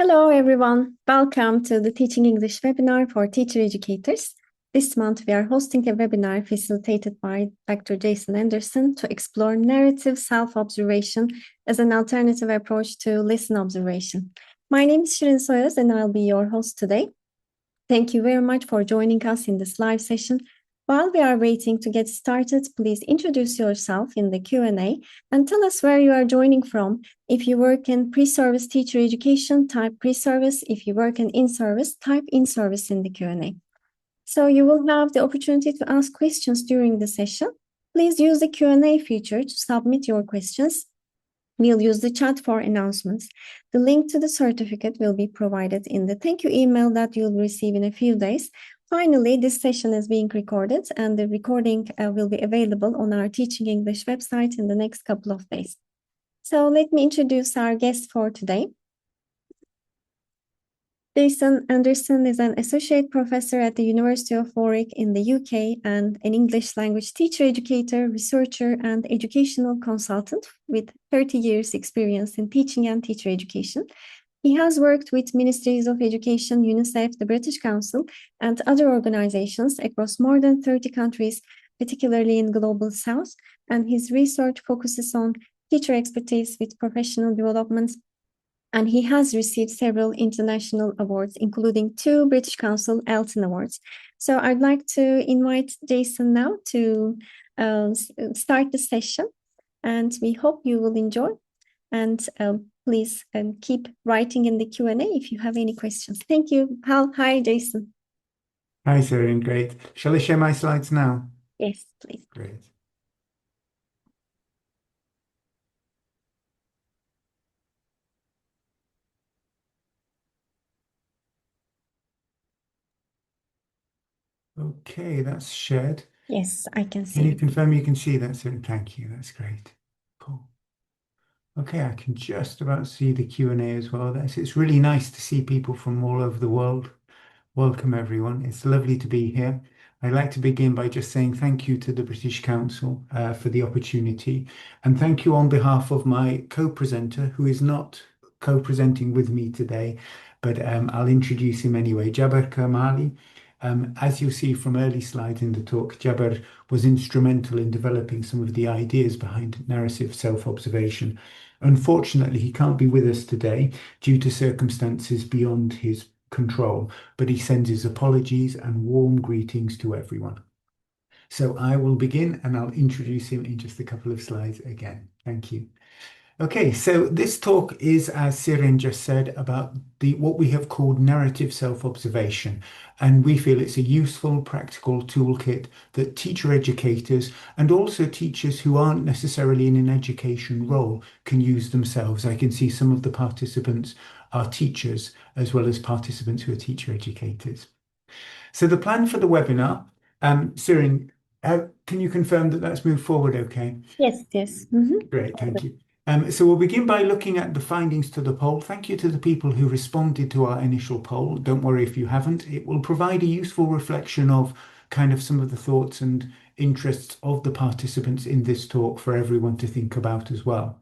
Hello, everyone. Welcome to the Teaching English webinar for teacher educators. This month, we are hosting a webinar facilitated by Dr. Jason Anderson to explore narrative self-observation as an alternative approach to listen observation. My name is Shirin Soyuz, and I'll be your host today. Thank you very much for joining us in this live session. While we are waiting to get started, please introduce yourself in the Q&A and tell us where you are joining from. If you work in pre-service teacher education, type pre-service. If you work in in-service, type in-service in the Q&A. So you will have the opportunity to ask questions during the session. Please use the Q&A feature to submit your questions. We'll use the chat for announcements. The link to the certificate will be provided in the thank you email that you'll receive in a few days. Finally, this session is being recorded and the recording will be available on our Teaching English website in the next couple of days. So let me introduce our guest for today. Jason Anderson is an associate professor at the University of Warwick in the UK and an English language teacher, educator, researcher, and educational consultant with 30 years experience in teaching and teacher education. He has worked with ministries of education, UNICEF, the British Council, and other organizations across more than 30 countries, particularly in Global South, and his research focuses on teacher expertise with professional development, and he has received several international awards, including 2 British Council Elton Awards. So I'd like to invite Jason now to start the session, and we hope you will enjoy. And please keep writing in the Q&A if you have any questions. Thank you. Hi, Jason. Hi, Sirin. Great. Shall I share my slides now? Yes, please. Great. Okay, that's shared. Yes, I can see. Can you confirm you can see that, Sirin? Thank you. That's great. Cool. Okay, I can just about see the Q&A as well. It's really nice to see people from all over the world. Welcome, everyone. It's lovely to be here. I'd like to begin by just saying thank you to the British Council for the opportunity. And thank you on behalf of my co-presenter, who is not co-presenting with me today, but I'll introduce him anyway, Jabber Kamali. As you'll see from early slides in the talk, Jabber was instrumental in developing some of the ideas behind narrative self-observation. Unfortunately, he can't be with us today due to circumstances beyond his control, but he sends his apologies and warm greetings to everyone. So I will begin and I'll introduce him in just a couple of slides again. Thank you. Okay, so this talk is, as Sirin just said, about what we have called narrative self-observation. And we feel it's a useful, practical toolkit that teacher educators and also teachers who aren't necessarily in an education role can use themselves. I can see some of the participants are teachers as well as participants who are teacher educators. So the plan for the webinar, Sirin, can you confirm that that's moved forward okay? Yes. Great, thank you. So we'll begin by looking at the findings to the poll. Thank you to the people who responded to our initial poll. Don't worry if you haven't. It will provide a useful reflection of kind of some of the thoughts and interests of the participants in this talk for everyone to think about as well.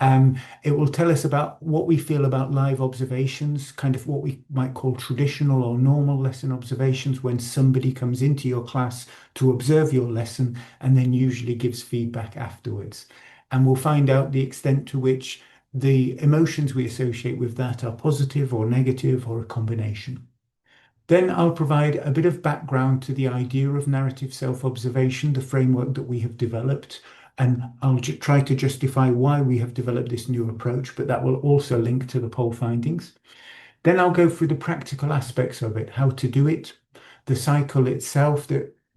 It will tell us about what we feel about live observations, kind of what we might call traditional or normal lesson observations when somebody comes into your class to observe your lesson and then usually gives feedback afterwards. And we'll find out the extent to which the emotions we associate with that are positive or negative or a combination. Then I'll provide a bit of background to the idea of narrative self-observation, the framework that we have developed, and I'll try to justify why we have developed this new approach, but that will also link to the poll findings. Then I'll go through the practical aspects of it, how to do it, the cycle itself,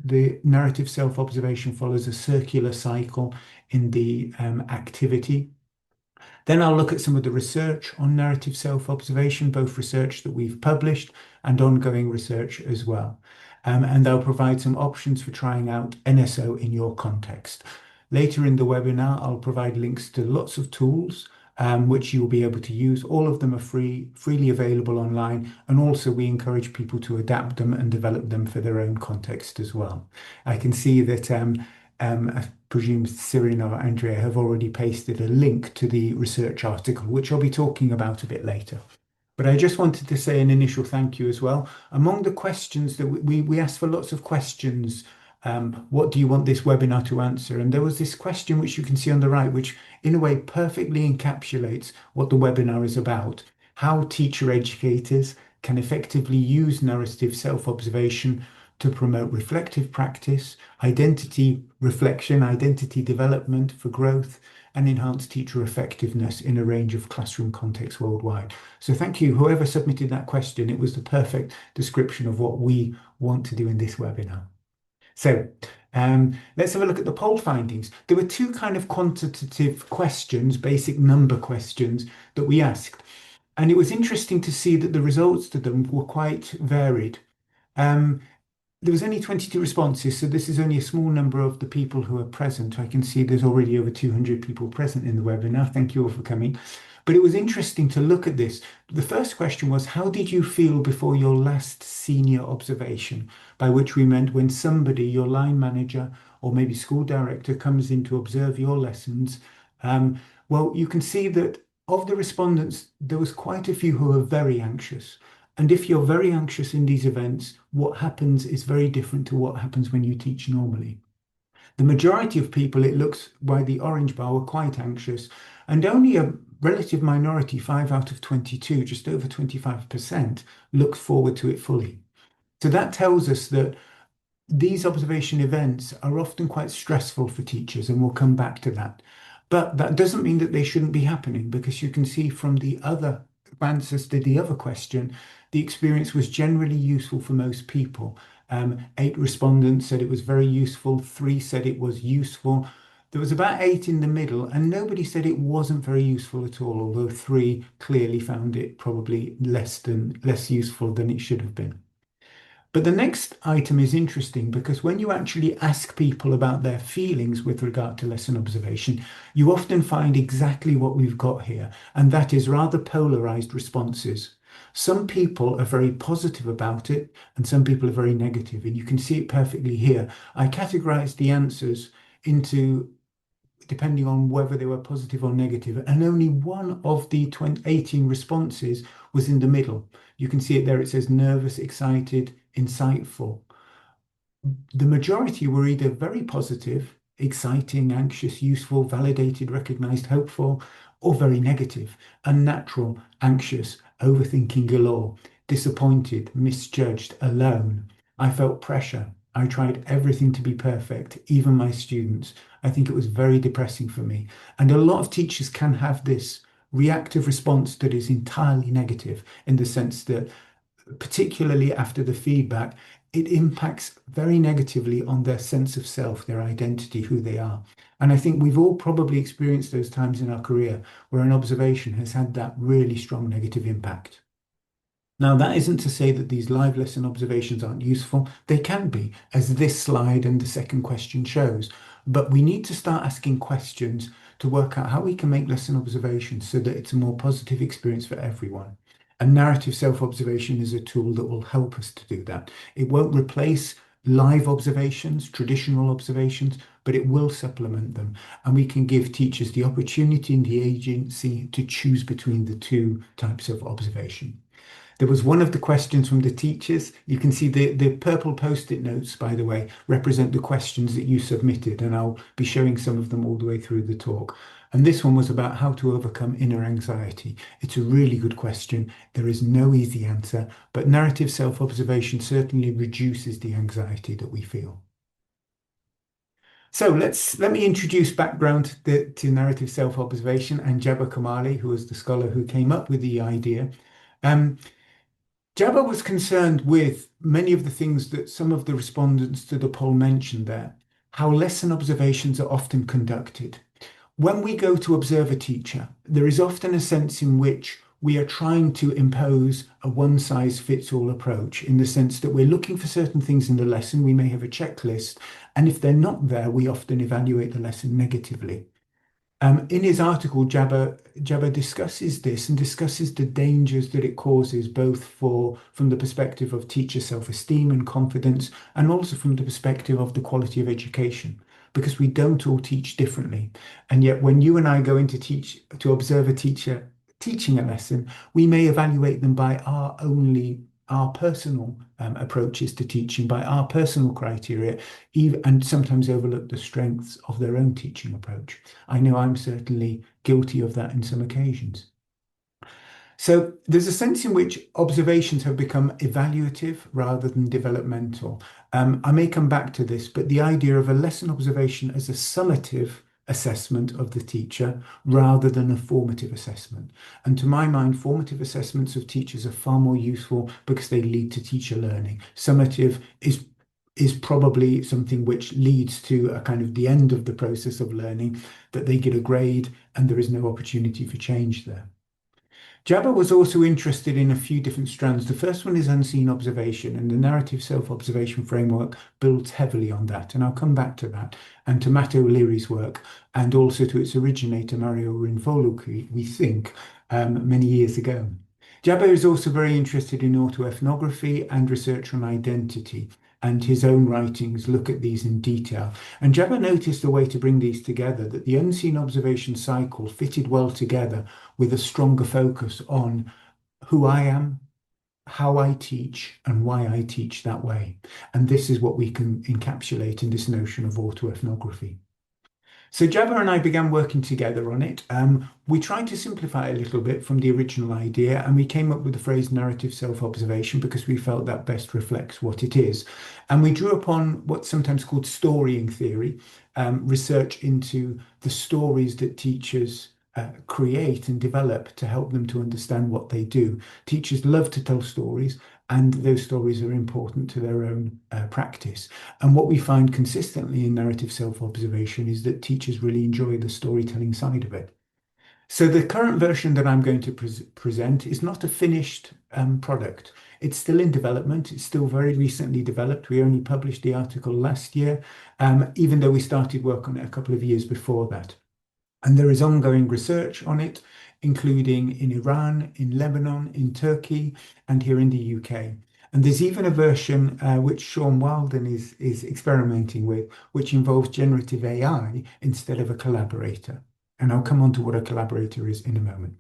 the narrative self-observation follows a circular cycle in the activity. Then I'll look at some of the research on narrative self-observation, both research that we've published and ongoing research as well. And I'll provide some options for trying out NSO in your context. Later in the webinar, I'll provide links to lots of tools which you'll be able to use. All of them are freely available online, and also we encourage people to adapt them and develop them for their own context as well. I can see that I presume Sirin or Andrea have already pasted a link to the research article, which I'll be talking about a bit later. But I just wanted to say an initial thank you as well. Among the questions that we asked for lots of questions. What do you want this webinar to answer? And there was this question which you can see on the right, which in a way perfectly encapsulates what the webinar is about. How teacher educators can effectively use narrative self-observation to promote reflective practice, identity reflection, identity development for growth, and enhance teacher effectiveness in a range of classroom contexts worldwide. So thank you, whoever submitted that question. It was the perfect description of what we want to do in this webinar. So let's have a look at the poll findings. There were two kind of quantitative questions, basic number questions that we asked. And it was interesting to see that the results to them were quite varied. There was only 22 responses, so this is only a small number of the people who are present. I can see there's already over 200 people present in the webinar. Thank you all for coming. But it was interesting to look at this. The first question was, how did you feel before your last senior observation? By which we meant when somebody, your line manager or maybe school director, comes in to observe your lessons. Well, you can see that of the respondents, there was quite a few who were very anxious. And if you're very anxious in these events, what happens is very different to what happens when you teach normally. The majority of people, it looks by the orange bar, were quite anxious, and only a relative minority, 5 out of 22, just over 25%, looked forward to it fully. So that tells us that these observation events are often quite stressful for teachers, and we'll come back to that. But that doesn't mean that they shouldn't be happening, because you can see from the other answers to the other question, the experience was generally useful for most people. 8 respondents said it was very useful, 3 said it was useful. There was about 8 in the middle, and nobody said it wasn't very useful at all, although 3 clearly found it probably less useful than it should have been. But the next item is interesting because when you actually ask people about their feelings with regard to lesson observation, you often find exactly what we've got here, and that is rather polarized responses. Some people are very positive about it, and some people are very negative, and you can see it perfectly here. I categorized the answers into depending on whether they were positive or negative, and only one of the 18 responses was in the middle. You can see it there, it says nervous, excited, insightful. The majority were either very positive, exciting, anxious, useful, validated, recognized, hopeful, or very negative, unnatural, anxious, overthinking galore, disappointed, misjudged, alone. I felt pressure. I tried everything to be perfect, even my students. I think it was very depressing for me. And a lot of teachers can have this reactive response that is entirely negative in the sense that, particularly after the feedback, it impacts very negatively on their sense of self, their identity, who they are. And I think we've all probably experienced those times in our career where an observation has had that really strong negative impact. Now, that isn't to say that these live lesson observations aren't useful. They can be, as this slide and the second question shows. But we need to start asking questions to work out how we can make lesson observations so that it's a more positive experience for everyone. And narrative self-observation is a tool that will help us to do that. It won't replace live observations, traditional observations, but it will supplement them. And we can give teachers the opportunity and the agency to choose between the two types of observation. There was one of the questions from the teachers. You can see the purple post-it notes, by the way, represent the questions that you submitted, and I'll be showing some of them all the way through the talk. And this one was about how to overcome inner anxiety. It's a really good question. There is no easy answer, but narrative self-observation certainly reduces the anxiety that we feel. So let me introduce background to narrative self-observation and Jabba Kamali, who was the scholar who came up with the idea. Jabba was concerned with many of the things that some of the respondents to the poll mentioned there, how lesson observations are often conducted. When we go to observe a teacher, there is often a sense in which we are trying to impose a one-size-fits-all approach in the sense that we're looking for certain things in the lesson. We may have a checklist, and if they're not there, we often evaluate the lesson negatively. In his article, Jabba discusses this and discusses the dangers that it causes, both from the perspective of teacher self-esteem and confidence, and also from the perspective of the quality of education, because we don't all teach differently. And yet when you and I go in to observe a teacher teaching a lesson, we may evaluate them by our personal approaches to teaching, by our personal criteria, and sometimes overlook the strengths of their own teaching approach. I know I'm certainly guilty of that in some occasions. So there's a sense in which observations have become evaluative rather than developmental. I may come back to this, but the idea of a lesson observation as a summative assessment of the teacher rather than a formative assessment. And to my mind, formative assessments of teachers are far more useful because they lead to teacher learning. Summative is probably something which leads to a kind of the end of the process of learning, that they get a grade and there is no opportunity for change there. Jabber was also interested in a few different strands. The first one is unseen observation, and the narrative self-observation framework builds heavily on that. And I'll come back to that and to Matt O'Leary's work, and also to its originator, Mario Rinvolucci, we think, many years ago. Jabber is also very interested in autoethnography and research on identity, and his own writings look at these in detail. And Jabber noticed a way to bring these together, that the unseen observation cycle fitted well together with a stronger focus on who I am, how I teach, and why I teach that way. And this is what we can encapsulate in this notion of autoethnography. So Jabber and I began working together on it. We tried to simplify it a little bit from the original idea, and we came up with the phrase narrative self-observation because we felt that best reflects what it is. And we drew upon what's sometimes called storying theory, research into the stories that teachers create and develop to help them to understand what they do. Teachers love to tell stories, and those stories are important to their own practice. And what we find consistently in narrative self-observation is that teachers really enjoy the storytelling side of it. So the current version that I'm going to present is not a finished product. It's still in development. It's still very recently developed. We only published the article last year, even though we started work on it a couple of years before that. And there is ongoing research on it, including in Iran, in Lebanon, in Turkey, and here in the UK. And there's even a version which Sean Walden is experimenting with, which involves generative AI instead of a collaborator. And I'll come on to what a collaborator is in a moment.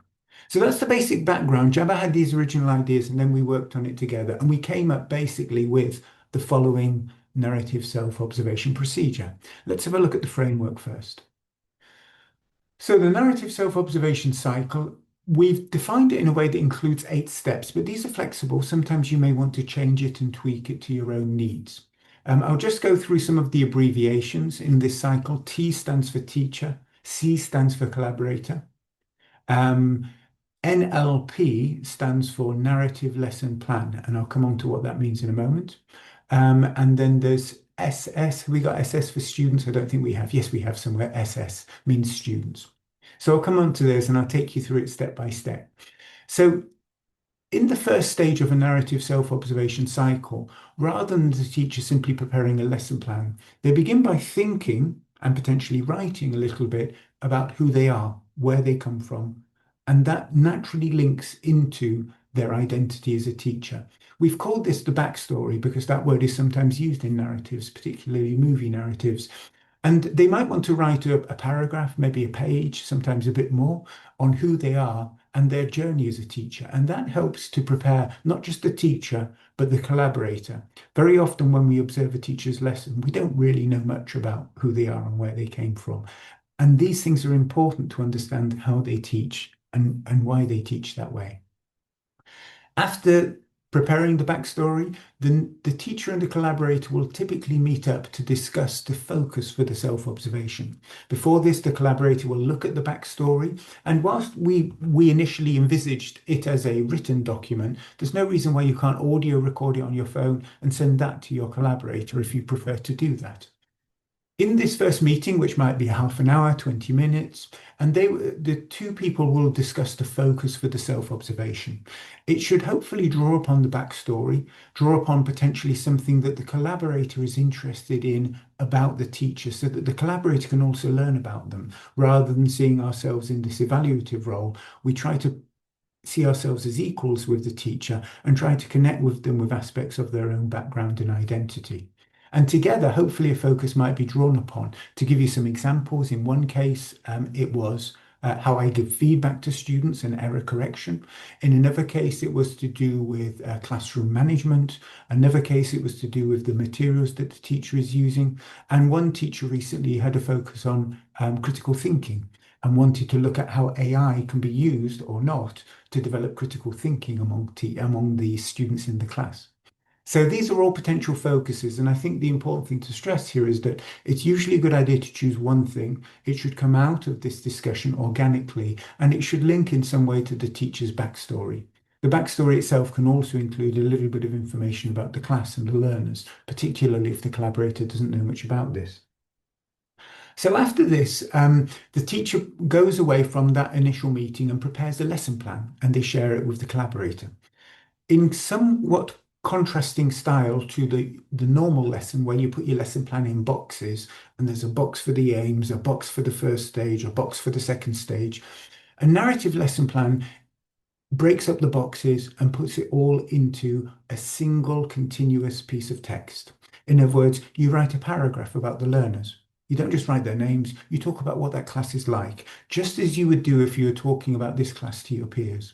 So that's the basic background. Jabber had these original ideas, and then we worked on it together. And we came up basically with the following narrative self-observation procedure. Let's have a look at the framework first. So the narrative self-observation cycle, we've defined it in a way that includes 8 steps, but these are flexible. Sometimes you may want to change it and tweak it to your own needs. I'll just go through some of the abbreviations in this cycle. T stands for teacher, C stands for collaborator. NLP stands for narrative lesson plan, and I'll come on to what that means in a moment. And then there's SS. We got SS for students? I don't think we have. Yes, we have somewhere. SS means students. So I'll come on to this and I'll take you through it step by step. So in the first stage of a narrative self-observation cycle, rather than the teacher simply preparing a lesson plan, they begin by thinking and potentially writing a little bit about who they are, where they come from, and that naturally links into their identity as a teacher. We've called this the backstory because that word is sometimes used in narratives, particularly movie narratives. And they might want to write a paragraph, maybe a page, sometimes a bit more, on who they are and their journey as a teacher. And that helps to prepare not just the teacher, but the collaborator. Very often when we observe a teacher's lesson, we don't really know much about who they are and where they came from. And these things are important to understand how they teach and why they teach that way. After preparing the backstory, then the teacher and the collaborator will typically meet up to discuss the focus for the self-observation. Before this, the collaborator will look at the backstory, and whilst we initially envisaged it as a written document, there's no reason why you can't audio record it on your phone and send that to your collaborator if you prefer to do that. In this first meeting, which might be half an hour, 20 minutes, and the two people will discuss the focus for the self-observation. It should hopefully draw upon the backstory, draw upon potentially something that the collaborator is interested in about the teacher, so that the collaborator can also learn about them. Rather than seeing ourselves in this evaluative role, we try to see ourselves as equals with the teacher and try to connect with them with aspects of their own background and identity. And together, hopefully a focus might be drawn upon. To give you some examples, in one case, it was how I give feedback to students and error correction. In another case, it was to do with classroom management. Another case, it was to do with the materials that the teacher is using. And one teacher recently had a focus on critical thinking and wanted to look at how AI can be used or not to develop critical thinking among the students in the class. So these are all potential focuses, and I think the important thing to stress here is that it's usually a good idea to choose one thing. It should come out of this discussion organically, and it should link in some way to the teacher's backstory. The backstory itself can also include a little bit of information about the class and the learners, particularly if the collaborator doesn't know much about this. So after this, the teacher goes away from that initial meeting and prepares a lesson plan, and they share it with the collaborator. In somewhat contrasting style to the normal lesson where you put your lesson plan in boxes and there's a box for the aims, a box for the first stage, a box for the second stage, a narrative lesson plan breaks up the boxes and puts it all into a single continuous piece of text. In other words, you write a paragraph about the learners. You don't just write their names, you talk about what that class is like, just as you would do if you were talking about this class to your peers.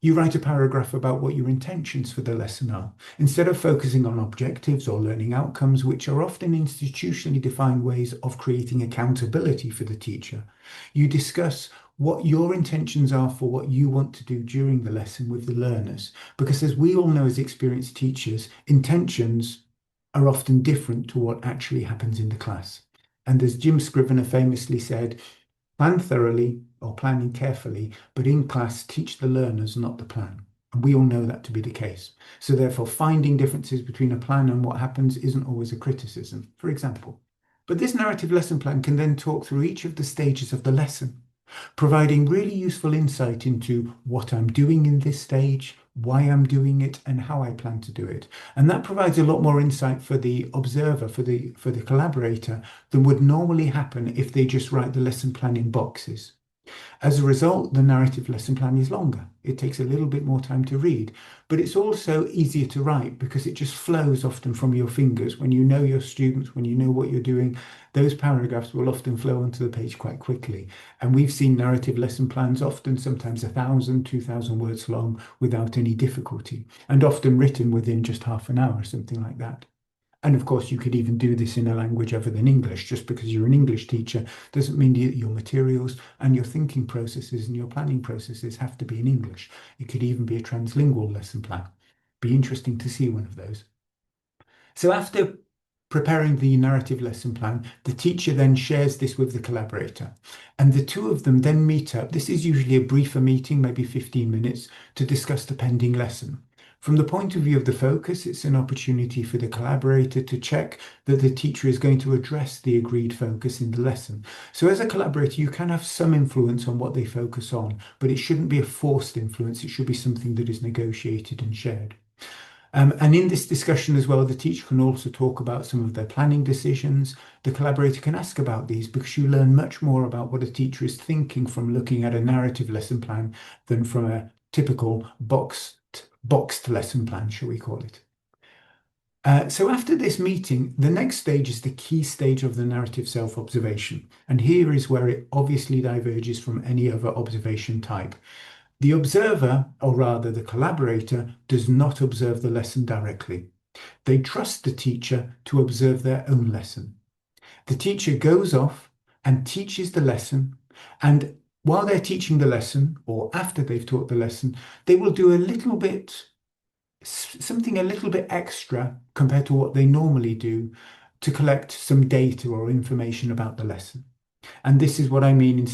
You write a paragraph about what your intentions for the lesson are, instead of focusing on objectives or learning outcomes, which are often institutionally defined ways of creating accountability for the teacher. You discuss what your intentions are for what you want to do during the lesson with the learners, because as we all know as experienced teachers, intentions are often different to what actually happens in the class. And as Jim Scrivener famously said, plan thoroughly or planning carefully, but in class, teach the learners, not the plan. And we all know that to be the case. So therefore, finding differences between a plan and what happens isn't always a criticism, for example. But this narrative lesson plan can then talk through each of the stages of the lesson, providing really useful insight into what I'm doing in this stage, why I'm doing it, and how I plan to do it. And that provides a lot more insight for the observer, for the collaborator, than would normally happen if they just write the lesson plan in boxes. As a result, the narrative lesson plan is longer. It takes a little bit more time to read, but it's also easier to write because it just flows often from your fingers. When you know your students, when you know what you're doing, those paragraphs will often flow onto the page quite quickly. And we've seen narrative lesson plans often sometimes 1,000, 2,000 words long without any difficulty, and often written within just half an hour, something like that. And of course, you could even do this in a language other than English. Just because you're an English teacher doesn't mean that your materials and your thinking processes and your planning processes have to be in English. It could even be a translingual lesson plan. Be interesting to see one of those. So after preparing the narrative lesson plan, the teacher then shares this with the collaborator. And the two of them then meet up. This is usually a briefer meeting, maybe 15 minutes, to discuss the pending lesson. From the point of view of the focus, it's an opportunity for the collaborator to check that the teacher is going to address the agreed focus in the lesson. So as a collaborator, you can have some influence on what they focus on, but it shouldn't be a forced influence. It should be something that is negotiated and shared. And in this discussion as well, the teacher can also talk about some of their planning decisions. The collaborator can ask about these because you learn much more about what a teacher is thinking from looking at a narrative lesson plan than from a typical boxed lesson plan, shall we call it. So after this meeting, the next stage is the key stage of the narrative self-observation. And here is where it obviously diverges from any other observation type. The observer, or rather the collaborator, does not observe the lesson directly. They trust the teacher to observe their own lesson. The teacher goes off and teaches the lesson, and while they're teaching the lesson, or after they've taught the lesson, they will do something a little bit extra compared to what they normally do to collect some data or information about the lesson. And this is what we mean in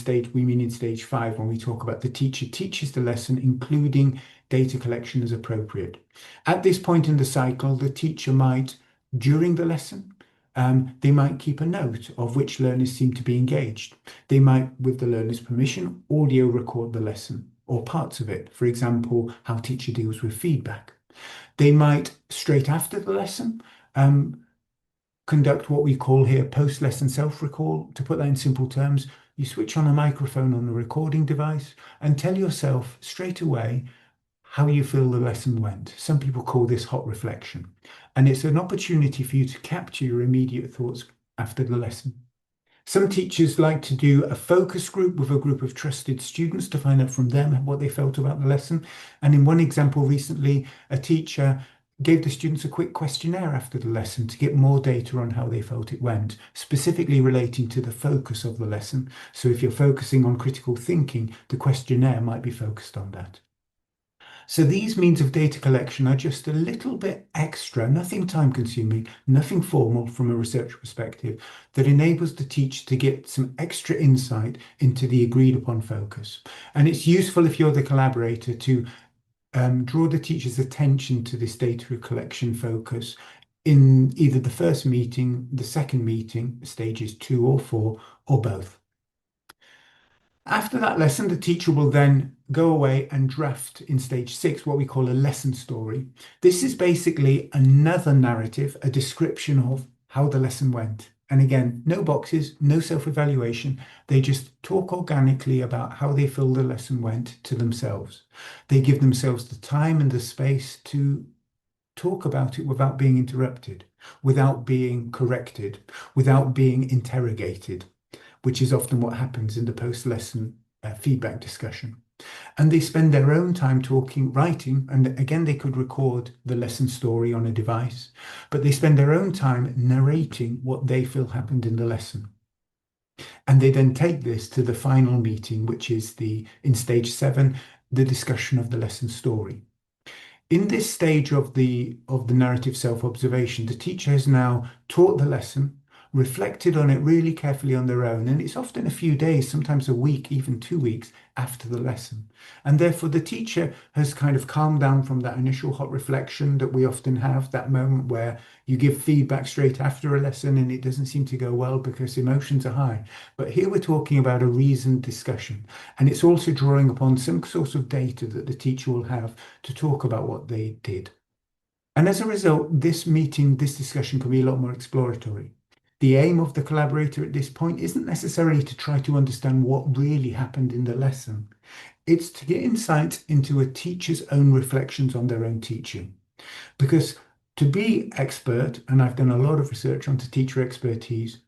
stage 5 when we talk about the teacher teaches the lesson, including data collection as appropriate. At this point in the cycle, the teacher might, during the lesson, they might keep a note of which learners seem to be engaged. They might, with the learner's permission, audio record the lesson or parts of it. For example, how teacher deals with feedback. They might, straight after the lesson, conduct what we call here post-lesson self-recall. To put that in simple terms, you switch on a microphone on the recording device and tell yourself straight away how you feel the lesson went. Some people call this hot reflection. And it's an opportunity for you to capture your immediate thoughts after the lesson. Some teachers like to do a focus group with a group of trusted students to find out from them what they felt about the lesson. And in one example recently, a teacher gave the students a quick questionnaire after the lesson to get more data on how they felt it went, specifically relating to the focus of the lesson. So if you're focusing on critical thinking, the questionnaire might be focused on that. So these means of data collection are just a little bit extra, nothing time consuming, nothing formal from a research perspective, that enables the teacher to get some extra insight into the agreed upon focus. And it's useful if you're the collaborator to draw the teacher's attention to this data collection focus in either the first meeting, the second meeting, stages 2 or 4, or both. After that lesson, the teacher will then go away and draft in stage 6 what we call a lesson story. This is basically another narrative, a description of how the lesson went. And again, no boxes, no self-evaluation. They just talk organically about how they feel the lesson went to themselves. They give themselves the time and the space to talk about it without being interrupted, without being corrected, without being interrogated, which is often what happens in the post-lesson feedback discussion. And they spend their own time talking, writing, and again, they could record the lesson story on a device, but they spend their own time narrating what they feel happened in the lesson. And they then take this to the final meeting, which is in stage 7, the discussion of the lesson story. In this stage of the narrative self-observation, the teacher has now taught the lesson, reflected on it really carefully on their own, and it's often a few days, sometimes a week, even 2 weeks after the lesson. And therefore the teacher has kind of calmed down from that initial hot reflection that we often have, that moment where you give feedback straight after a lesson and it doesn't seem to go well because emotions are high. But here we're talking about a reasoned discussion, and it's also drawing upon some sort of data that the teacher will have to talk about what they did. And as a result, this discussion can be a lot more exploratory. The aim of the collaborator at this point isn't necessarily to try to understand what really happened in the lesson. It's to get insight into a teacher's own reflections on their own teaching. Because to be expert, and I've done a lot of research onto teacher expertise,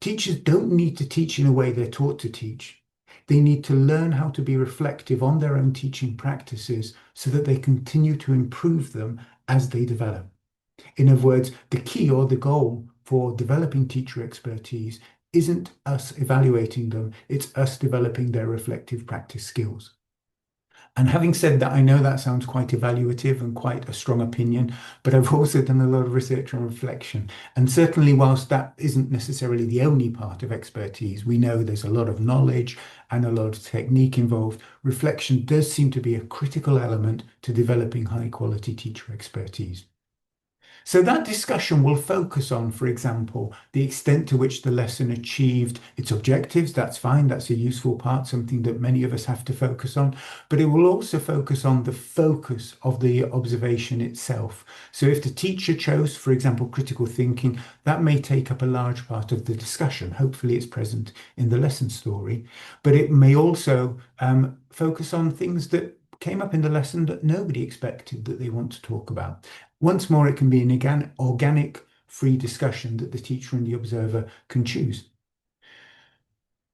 teachers don't need to teach in a way they're taught to teach. They need to learn how to be reflective on their own teaching practices so that they continue to improve them as they develop. In other words, the key or the goal for developing teacher expertise isn't us evaluating them, it's us developing their reflective practice skills. And having said that, I know that sounds quite evaluative and quite a strong opinion, but I've also done a lot of research on reflection. And certainly, whilst that isn't necessarily the only part of expertise, we know there's a lot of knowledge and a lot of technique involved. Reflection does seem to be a critical element to developing high quality teacher expertise. So that discussion will focus on, for example, the extent to which the lesson achieved its objectives. That's fine. That's a useful part, something that many of us have to focus on. But it will also focus on the focus of the observation itself. So if the teacher chose, for example, critical thinking, that may take up a large part of the discussion. Hopefully it's present in the lesson story. But it may also focus on things that came up in the lesson that nobody expected that they want to talk about. Once more, it can be an organic, free discussion that the teacher and the observer can choose.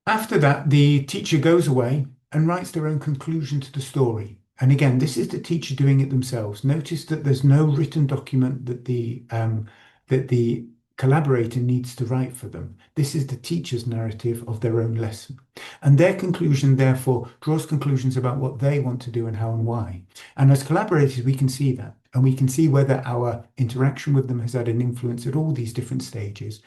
After that, the teacher goes away and writes their own conclusion to the story. And again, this is the teacher doing it themselves. Notice that there's no written document that the collaborator needs to write for them. This is the teacher's narrative of their own lesson. And their conclusion, therefore, draws conclusions about what they want to do and how and why. And as collaborators, we can see that. And we can see whether our interaction with them has had an influence at all these different stages.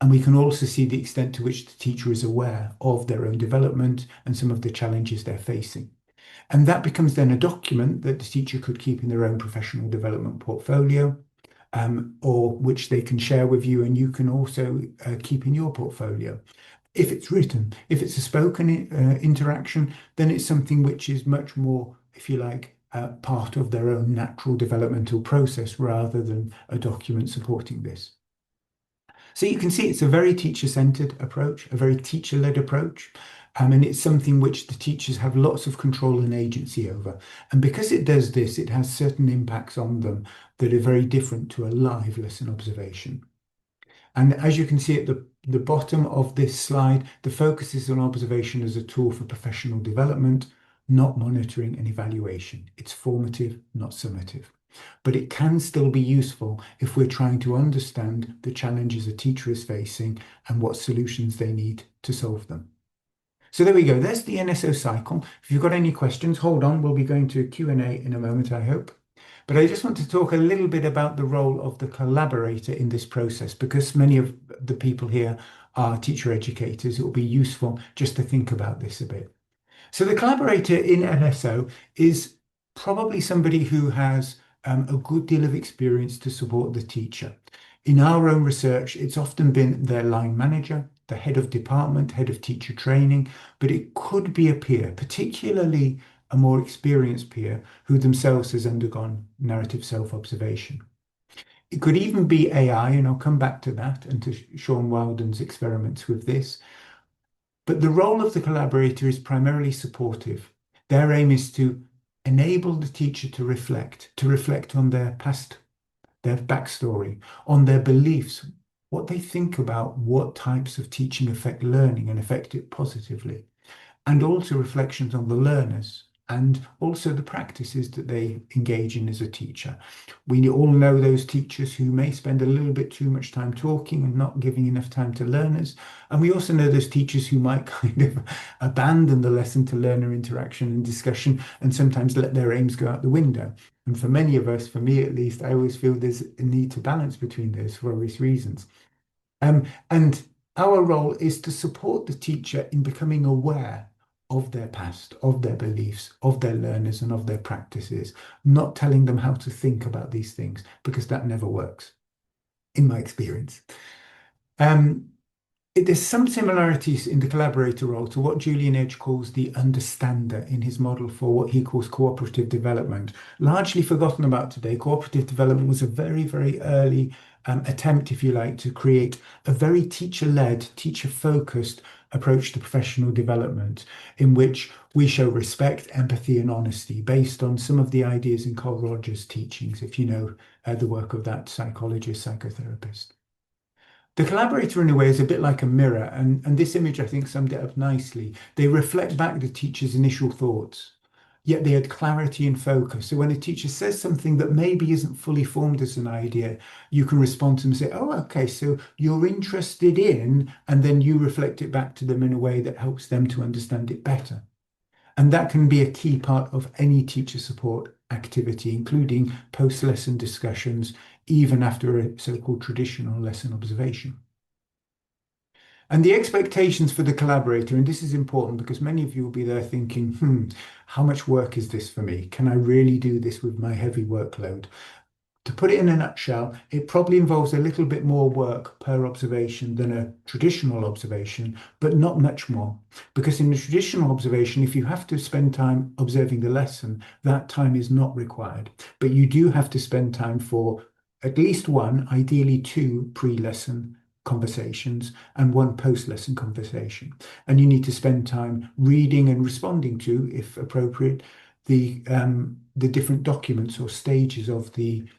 And we can also see the extent to which the teacher is aware of their own development and some of the challenges they're facing. And that becomes then a document that the teacher could keep in their own professional development portfolio, or which they can share with you and you can also keep in your portfolio. If it's written, if it's a spoken interaction, then it's something which is much more, if you like, part of their own natural developmental process rather than a document supporting this. So you can see it's a very teacher-centered approach, a very teacher-led approach. And it's something which the teachers have lots of control and agency over. And because it does this, it has certain impacts on them that are very different to a live lesson observation. And as you can see at the bottom of this slide, the focus is on observation as a tool for professional development, not monitoring and evaluation. It's formative, not summative. But it can still be useful if we're trying to understand the challenges a teacher is facing and what solutions they need to solve them. So there we go. There's the NSO cycle. If you've got any questions, hold on. We'll be going to Q&A in a moment, I hope. But I just want to talk a little bit about the role of the collaborator in this process, because many of the people here are teacher educators. It will be useful just to think about this a bit. So the collaborator in NSO is probably somebody who has a good deal of experience to support the teacher. In our own research, it's often been their line manager, the head of department, head of teacher training, but it could be a peer, particularly a more experienced peer who themselves has undergone narrative self-observation. It could even be AI, and I'll come back to that and to Sean Wilden's experiments with this. But the role of the collaborator is primarily supportive. Their aim is to enable the teacher to reflect on their past, their backstory, on their beliefs, what they think about what types of teaching affect learning and affect it positively, and also reflections on the learners and also the practices that they engage in as a teacher. We all know those teachers who may spend a little bit too much time talking and not giving enough time to learners. And we also know those teachers who might kind of abandon the lesson to learner interaction and discussion and sometimes let their aims go out the window. And for many of us, for me at least, I always feel there's a need to balance between those for obvious reasons. And our role is to support the teacher in becoming aware of their past, of their beliefs, of their learners, and of their practices, not telling them how to think about these things, because that never works, in my experience. There's some similarities in the collaborator role to what Julian Edge calls the understander in his model for what he calls cooperative development. Largely forgotten about today, cooperative development was a very, very early attempt, if you like, to create a very teacher-led, teacher-focused approach to professional development in which we show respect, empathy, and honesty based on some of the ideas in Carl Rogers' teachings, if you know the work of that psychologist, psychotherapist. The collaborator, in a way, is a bit like a mirror, and this image, I think, summed it up nicely. They reflect back the teacher's initial thoughts, yet they add clarity and focus. So when a teacher says something that maybe isn't fully formed as an idea, you can respond to them and say, oh, okay, so you're interested in, and then you reflect it back to them in a way that helps them to understand it better. And that can be a key part of any teacher support activity, including post-lesson discussions, even after a so-called traditional lesson observation. And the expectations for the collaborator, and this is important because many of you will be there thinking, how much work is this for me? Can I really do this with my heavy workload? To put it in a nutshell, it probably involves a little bit more work per observation than a traditional observation, but not much more. Because in a traditional observation, if you have to spend time observing the lesson, that time is not required. But you do have to spend time for at least one, ideally two pre-lesson conversations and one post-lesson conversation. And you need to spend time reading and responding to, if appropriate, the different documents or stages of the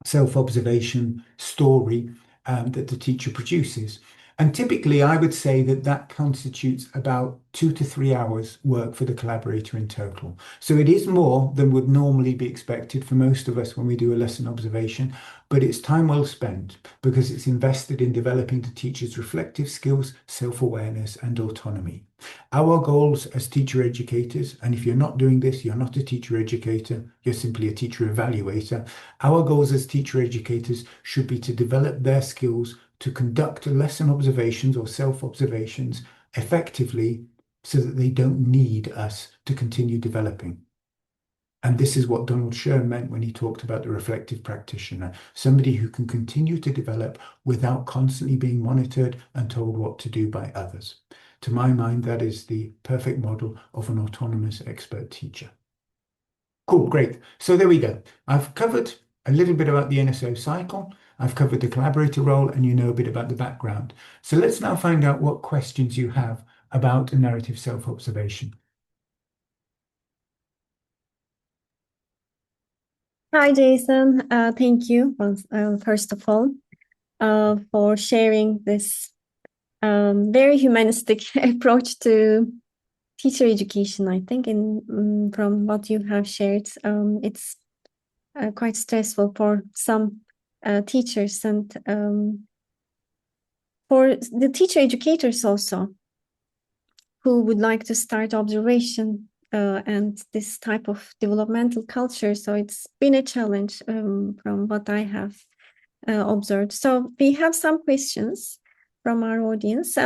self-observation story that the teacher produces. And typically, I would say that that constitutes about 2 to 3 hours work for the collaborator in total. So it is more than would normally be expected for most of us when we do a lesson observation, but it's time well spent because it's invested in developing the teacher's reflective skills, self-awareness, and autonomy. Our goals as teacher educators, and if you're not doing this, you're not a teacher educator, you're simply a teacher evaluator. Our goals as teacher educators should be to develop their skills to conduct lesson observations or self-observations effectively so that they don't need us to continue developing. And this is what Donald Shern meant when he talked about the reflective practitioner, somebody who can continue to develop without constantly being monitored and told what to do by others. To my mind, that is the perfect model of an autonomous expert teacher. Cool, great. So there we go. I've covered a little bit about the NSO cycle. I've covered the collaborator role, and you know a bit about the background. So let's now find out what questions you have about a narrative self-observation. Hi, Jason. Thank you, first of all. for sharing this very humanistic approach to teacher education. I think from what you have shared, it's quite stressful for some teachers and for the teacher educators also who would like to start observation and this type of developmental culture. So it's been a challenge from what I have observed. So we have some questions from our audience.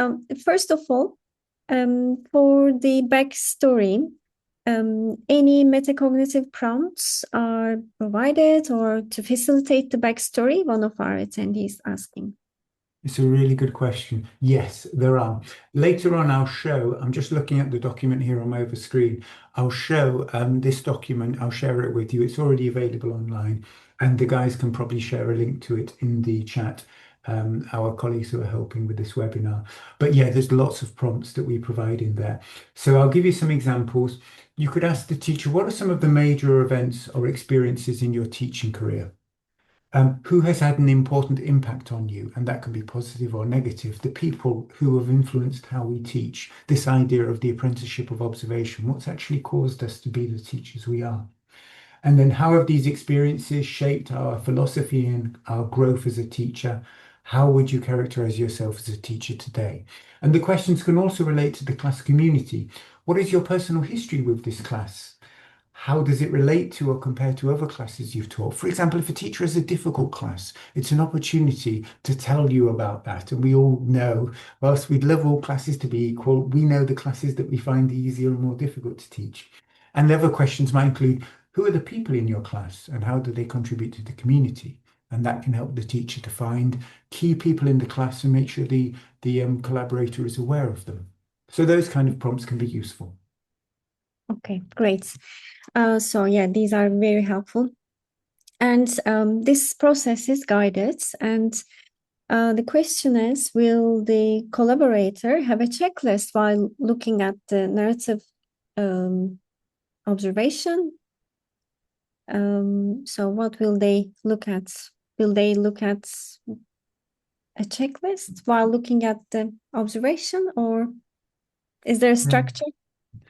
First of all, for the backstory, any metacognitive prompts are provided or to facilitate the backstory? One of our attendees asking. It's a really good question. Yes, there are. Later on, I'll show, I'm just looking at the document here on my other screen. I'll show this document, I'll share it with you. It's already available online, and the guys can probably share a link to it in the chat, our colleagues who are helping with this webinar. But yeah, there's lots of prompts that we provide in there. So I'll give you some examples. You could ask the teacher, what are some of the major events or experiences in your teaching career? Who has had an important impact on you? And that can be positive or negative. The people who have influenced how we teach, this idea of the apprenticeship of observation, what's actually caused us to be the teachers we are. And then how have these experiences shaped our philosophy and our growth as a teacher? How would you characterize yourself as a teacher today? And the questions can also relate to the class community. What is your personal history with this class? How does it relate to or compare to other classes you've taught? For example, if a teacher has a difficult class, it's an opportunity to tell you about that. And we all know, whilst we'd love all classes to be equal, we know the classes that we find easier and more difficult to teach. And the other questions might include, who are the people in your class and how do they contribute to the community? And that can help the teacher to find key people in the class and make sure the collaborator is aware of them. So those kind of prompts can be useful. Okay, great. So yeah, these are very helpful. And this process is guided. And the question is, will the collaborator have a checklist while looking at the narrative observation? So what will they look at? Will they look at a checklist while looking at the observation, or is there a structure?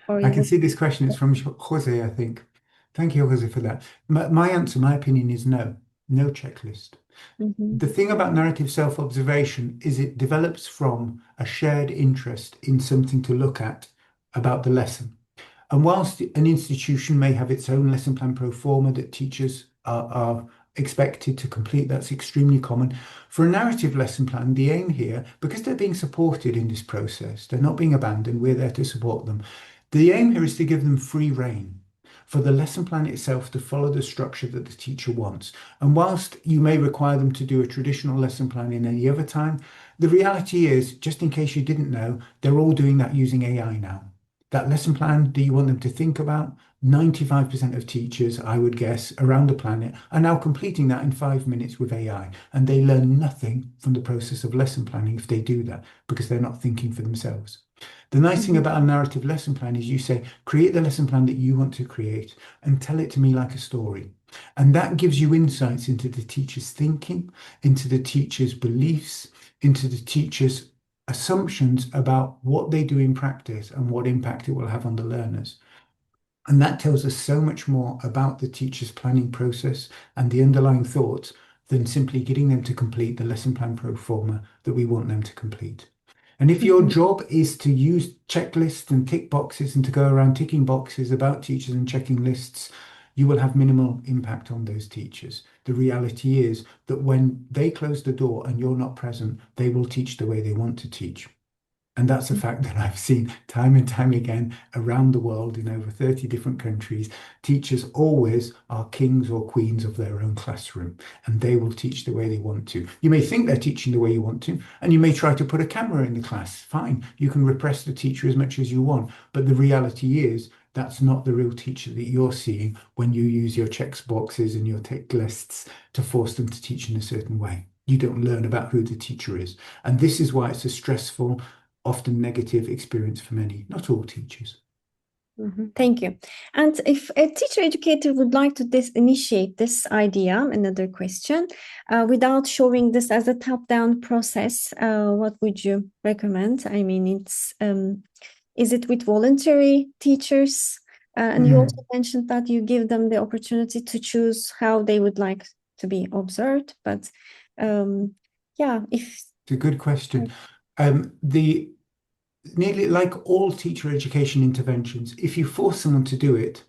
Or I is can it? see this question is from Jose, I think. Thank you, Jose, for that. My answer, my opinion is no, no checklist. Mhm. The thing about narrative self-observation is it develops from a shared interest in something to look at about the lesson. And whilst an institution may have its own lesson plan pro forma that teachers are expected to complete, that's extremely common. For a narrative lesson plan, the aim here, because they're being supported in this process, they're not being abandoned, we're there to support them. The aim here is to give them free rein for the lesson plan itself to follow the structure that the teacher wants. And whilst you may require them to do a traditional lesson plan in any other time, the reality is, just in case you didn't know, they're all doing that using AI now. That lesson plan that you want them to think about, 95% of teachers, I would guess, around the planet are now completing that in 5 minutes with AI. And they learn nothing from the process of lesson planning if they do that, because they're not thinking for themselves. The nice thing Mhm. about a narrative lesson plan is you say, create the lesson plan that you want to create and tell it to me like a story. And that gives you insights into the teacher's thinking, into the teacher's beliefs, into the teacher's assumptions about what they do in practice and what impact it will have on the learners. And that tells us so much more about the teacher's planning process and the underlying thoughts than simply getting them to complete the lesson plan pro forma that we want them to complete. And if your Mhm. job is to use checklists and tick boxes and to go around ticking boxes about teachers and checking lists, you will have minimal impact on those teachers. The reality is that when they close the door and you're not present, they will teach the way they want to teach. And that's a fact that I've seen time and time again around the world in over 30 different countries. Teachers always are kings or queens of their own classroom, and they will teach the way they want to. You may think they're teaching the way you want to, and you may try to put a camera in the class. Fine, you can repress the teacher as much as you want. But the reality is, that's not the real teacher that you're seeing when you use your checks boxes and your tick lists to force them to teach in a certain way. You don't learn about who the teacher is. And this is why it's a stressful, often negative experience for many, not all teachers. Thank you. And if a teacher educator would like to initiate this idea, another question, without showing this as a top-down process, what would you recommend? I mean, is it with voluntary teachers? And you also mentioned that you give them the opportunity to choose how they would like to be observed. But yeah, It's a good question. The Nearly like all teacher education interventions, if you force someone to do it,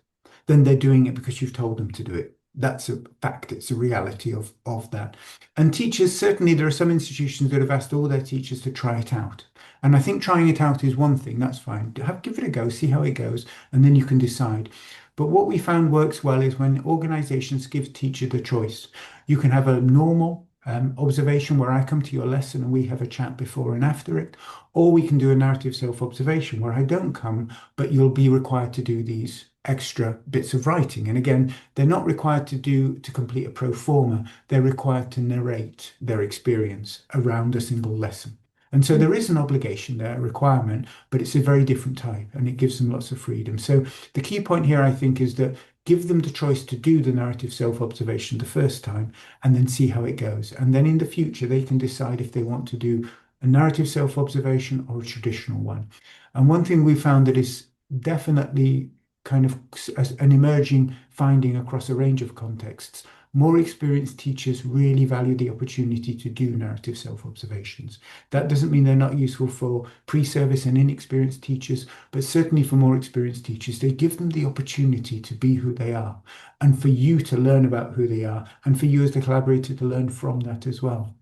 then they're doing it because you've told them to do it. That's a fact. It's a reality of that. And teachers, certainly there are some institutions that have asked all their teachers to try it out. And I think trying it out is one thing, that's fine. Give it a go, see how it goes, and then you can decide. But what we found works well is when organizations give teacher the choice. You can have a normal observation where I come to your lesson and we have a chat before and after it, or we can do a narrative self-observation where I don't come, but you'll be required to do these extra bits of writing. And again, they're not required to complete a pro forma. They're required to narrate their experience around a single lesson. And so there is an obligation there, a requirement, but it's a very different type and it gives them lots of freedom. So the key point here, I think, is that give them the choice to do the narrative self-observation the first time and then see how it goes. And then in the future, they can decide if they want to do a narrative self-observation or a traditional one. And one thing we found that is definitely kind of an emerging finding across a range of contexts, more experienced teachers really value the opportunity to do narrative self-observations. That doesn't mean they're not useful for pre-service and inexperienced teachers, but certainly for more experienced teachers, they give them the opportunity to be who they are and for you to learn about who they are and for you as the collaborator to learn from that as well.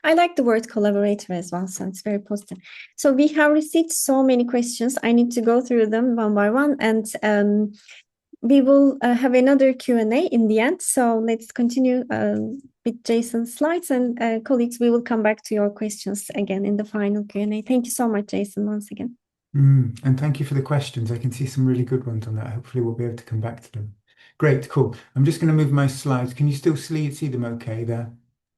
I like the word collaborator as well, so it's very positive. So we have received so many questions. I need to go through them one by one, and we will have another Q&A in the end. So let's continue with Jason's slides, and colleagues, we will come back to your questions again in the final Q&A. Thank you so much, Jason, once again. And thank you for the questions. I can see some really good ones on that. Hopefully we'll be able to come back to them. Great, cool. I'm just going to move my slides. Can you still see them okay there?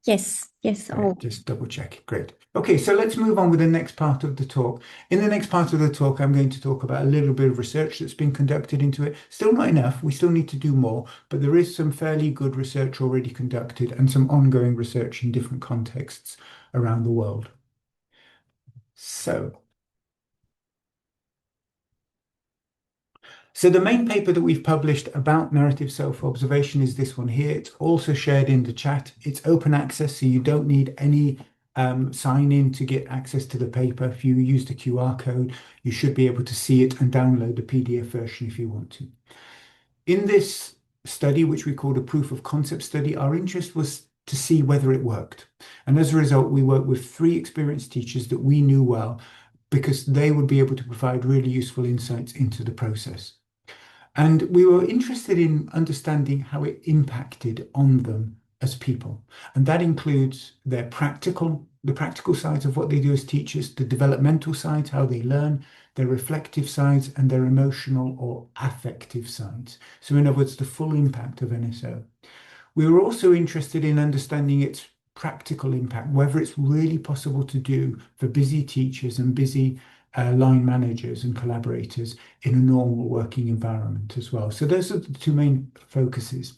Yes. Great, just double check. Great. Okay, so let's move on with the next part of the talk. In the next part of the talk, I'm going to talk about a little bit of research that's been conducted into it. Still not enough. We still need to do more, but there is some fairly good research already conducted and some ongoing research in different contexts around the world. So the main paper that we've published about narrative self-observation is this one here. It's also shared in the chat. It's open access, so you don't need any sign in to get access to the paper. If you use the QR code, you should be able to see it and download the PDF version if you want to. In this study, which we called a proof of concept study, our interest was to see whether it worked. And as a result, we worked with 3 experienced teachers that we knew well because they would be able to provide really useful insights into the process. And we were interested in understanding how it impacted on them as people. And that includes the practical sides of what they do as teachers, the developmental sides, how they learn, their reflective sides, and their emotional or affective sides. So in other words, the full impact of NSO. We were also interested in understanding its practical impact, whether it's really possible to do for busy teachers and busy line managers and collaborators in a normal working environment as well. So those are the 2 main focuses.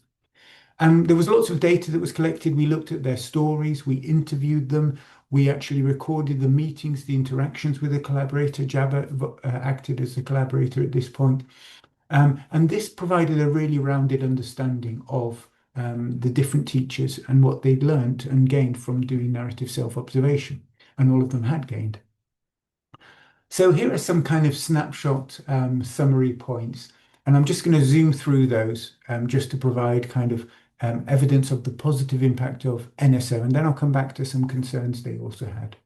There was lots of data that was collected. We looked at their stories, we interviewed them, we actually recorded the meetings, the interactions with the collaborator. Jabba acted as the collaborator at this point. And this provided a really rounded understanding of the different teachers and what they'd learned and gained from doing narrative self-observation. And all of them had gained. So here are some kind of snapshot summary points, and I'm just going to zoom through those just to provide kind of evidence of the positive impact of NSO, and then I'll come back to some concerns they also had.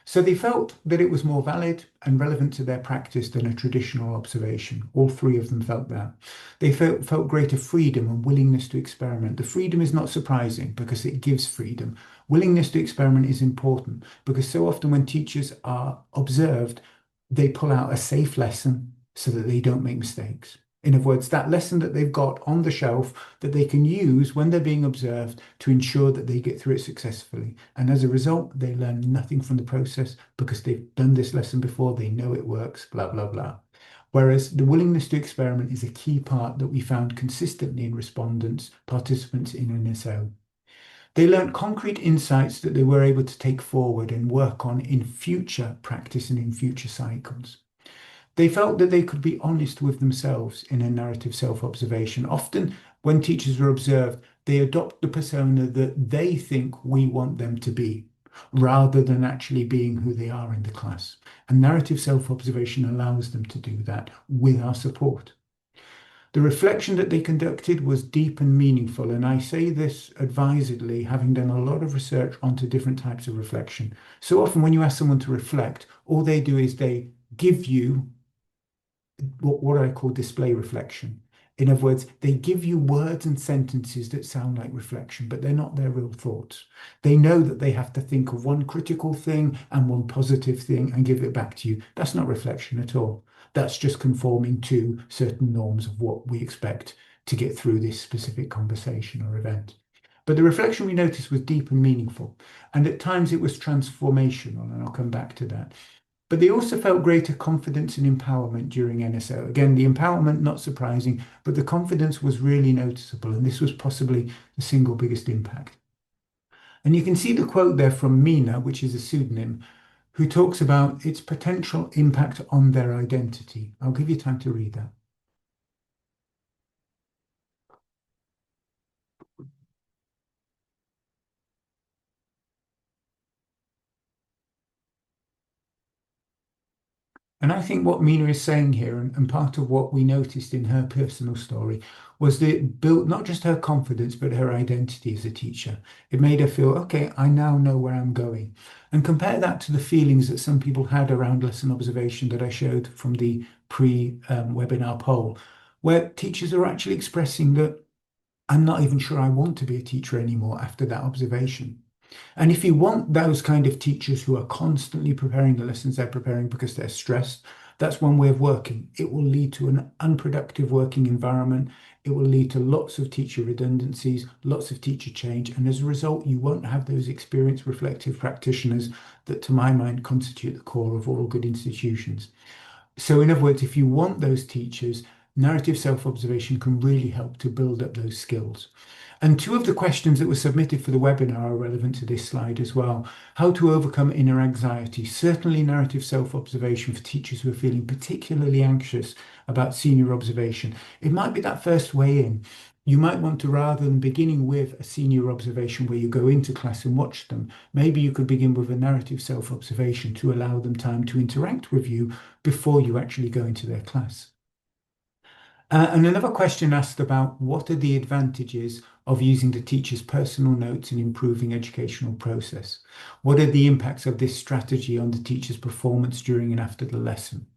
So they felt that it was more valid and relevant to their practice than a traditional observation. All 3 of them felt that. They felt greater freedom and willingness to experiment. The freedom is not surprising because it gives freedom. Willingness to experiment is important because so often when teachers are observed, they pull out a safe lesson so that they don't make mistakes. In other words, that lesson that they've got on the shelf that they can use when they're being observed to ensure that they get through it successfully. And as a result, they learn nothing from the process because they've done this lesson before, they know it works, blah, blah, blah. Whereas the willingness to experiment is a key part that we found consistently in participants in NSO. They learned concrete insights that they were able to take forward and work on in future practice and in future cycles. They felt that they could be honest with themselves in a narrative self-observation. Often, when teachers are observed, they adopt the persona that they think we want them to be, rather than actually being who they are in the class. And narrative self-observation allows them to do that with our support. The reflection that they conducted was deep and meaningful, and I say this advisedly, having done a lot of research onto different types of reflection. So often when you ask someone to reflect, all they do is they give you what I call display reflection. In other words, they give you words and sentences that sound like reflection, but they're not their real thoughts. They know that they have to think of one critical thing and one positive thing and give it back to you. That's not reflection at all. That's just conforming to certain norms of what we expect to get through this specific conversation or event. But the reflection we noticed was deep and meaningful, and at times it was transformational, and I'll come back to that. But they also felt greater confidence and empowerment during NSO. Again, the empowerment, not surprising, but the confidence was really noticeable, and this was possibly the single biggest impact. And you can see the quote there from Mina, which is a pseudonym, who talks about its potential impact on their identity. I'll give you time to read that. And I think what Mina is saying here, and part of what we noticed in her personal story, was that it built not just her confidence, but her identity as a teacher. It made her feel, okay, I now know where I'm going. And compare that to the feelings that some people had around lesson observation that I showed from the pre-webinar poll, where teachers are actually expressing that I'm not even sure I want to be a teacher anymore after that observation. And if you want those kind of teachers who are constantly preparing the lessons they're preparing because they're stressed, that's one way of working. It will lead to an unproductive working environment. It will lead to lots of teacher redundancies, lots of teacher change. And as a result, you won't have those experienced, reflective practitioners that, to my mind, constitute the core of all good institutions. So in other words, if you want those teachers, narrative self-observation can really help to build up those skills. And two of the questions that were submitted for the webinar are relevant to this slide as well. How to overcome inner anxiety. Certainly narrative self-observation for teachers who are feeling particularly anxious about senior observation. It might be that first way in. You might want to, rather than beginning with a senior observation where you go into class and watch them, maybe you could begin with a narrative self-observation to allow them time to interact with you before you actually go into their class. And another question asked about what are the advantages of using the teacher's personal notes in improving educational process? What are the impacts of this strategy on the teacher's performance during and after the lesson?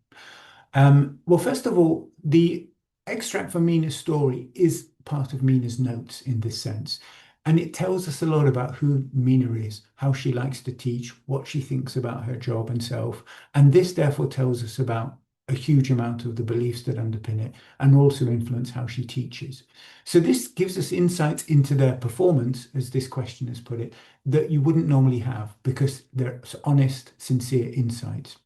Well, first of all, the extract from Mina's story is part of Mina's notes in this sense. And it tells us a lot about who Mina is, how she likes to teach, what she thinks about her job and self. And this therefore tells us about a huge amount of the beliefs that underpin it and also influence how she teaches. So this gives us insights into their performance, as this question has put it, that you wouldn't normally have because they're honest, sincere insights.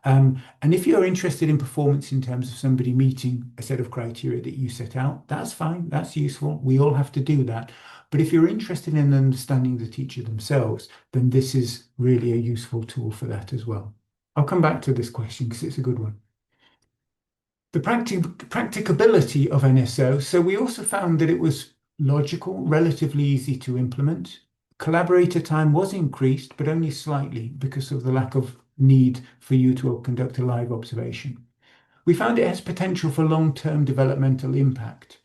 And if you're interested in performance in terms of somebody meeting a set of criteria that you set out, that's fine, that's useful. We all have to do that. But if you're interested in understanding the teacher themselves, then this is really a useful tool for that as well. I'll come back to this question because it's a good one. The practicability of NSO. So we also found that it was logical, relatively easy to implement. Collaborator time was increased, but only slightly because of the lack of need for you to conduct a live observation. We found it has potential for long-term developmental impact,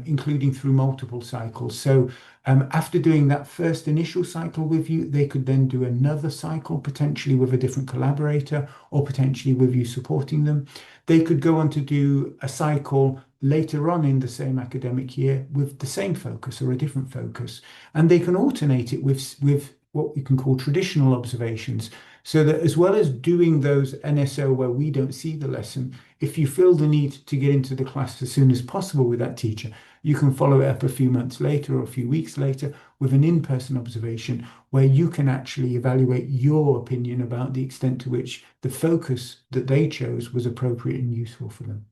including through multiple cycles. So after doing that first initial cycle with you, they could then do another cycle, potentially with a different collaborator or potentially with you supporting them. They could go on to do a cycle later on in the same academic year with the same focus or a different focus. And they can alternate it with what we can call traditional observations, so that as well as doing those NSO where we don't see the lesson, if you feel the need to get into the class as soon as possible with that teacher, you can follow it up a few months later or a few weeks later with an in-person observation where you can actually evaluate your opinion about the extent to which the focus that they chose was appropriate and useful for them.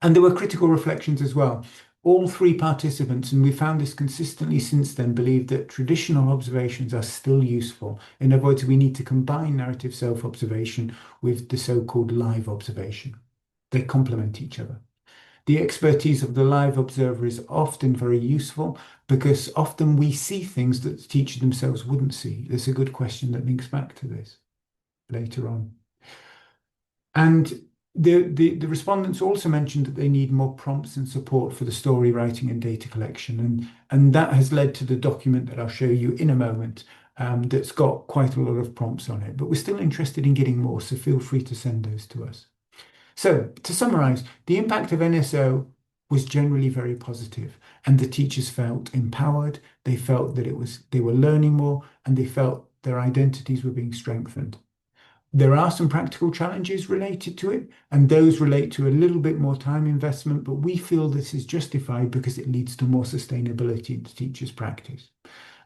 And there were critical reflections as well. All three participants, and we found this consistently since then, believe that traditional observations are still useful. In other words, we need to combine narrative self-observation with the so-called live observation. They complement each other. The expertise of the live observer is often very useful because often we see things that the teacher themselves wouldn't see. There's a good question that links back to this later on. And the respondents also mentioned that they need more prompts and support for the story writing and data collection. And that has led to the document that I'll show you in a moment that's got quite a lot of prompts on it. But we're still interested in getting more, so feel free to send those to us. So to summarize, the impact of NSO was generally very positive, and the teachers felt empowered. They felt that they were learning more, and they felt their identities were being strengthened. There are some practical challenges related to it, and those relate to a little bit more time investment, but we feel this is justified because it leads to more sustainability in the teacher's practice.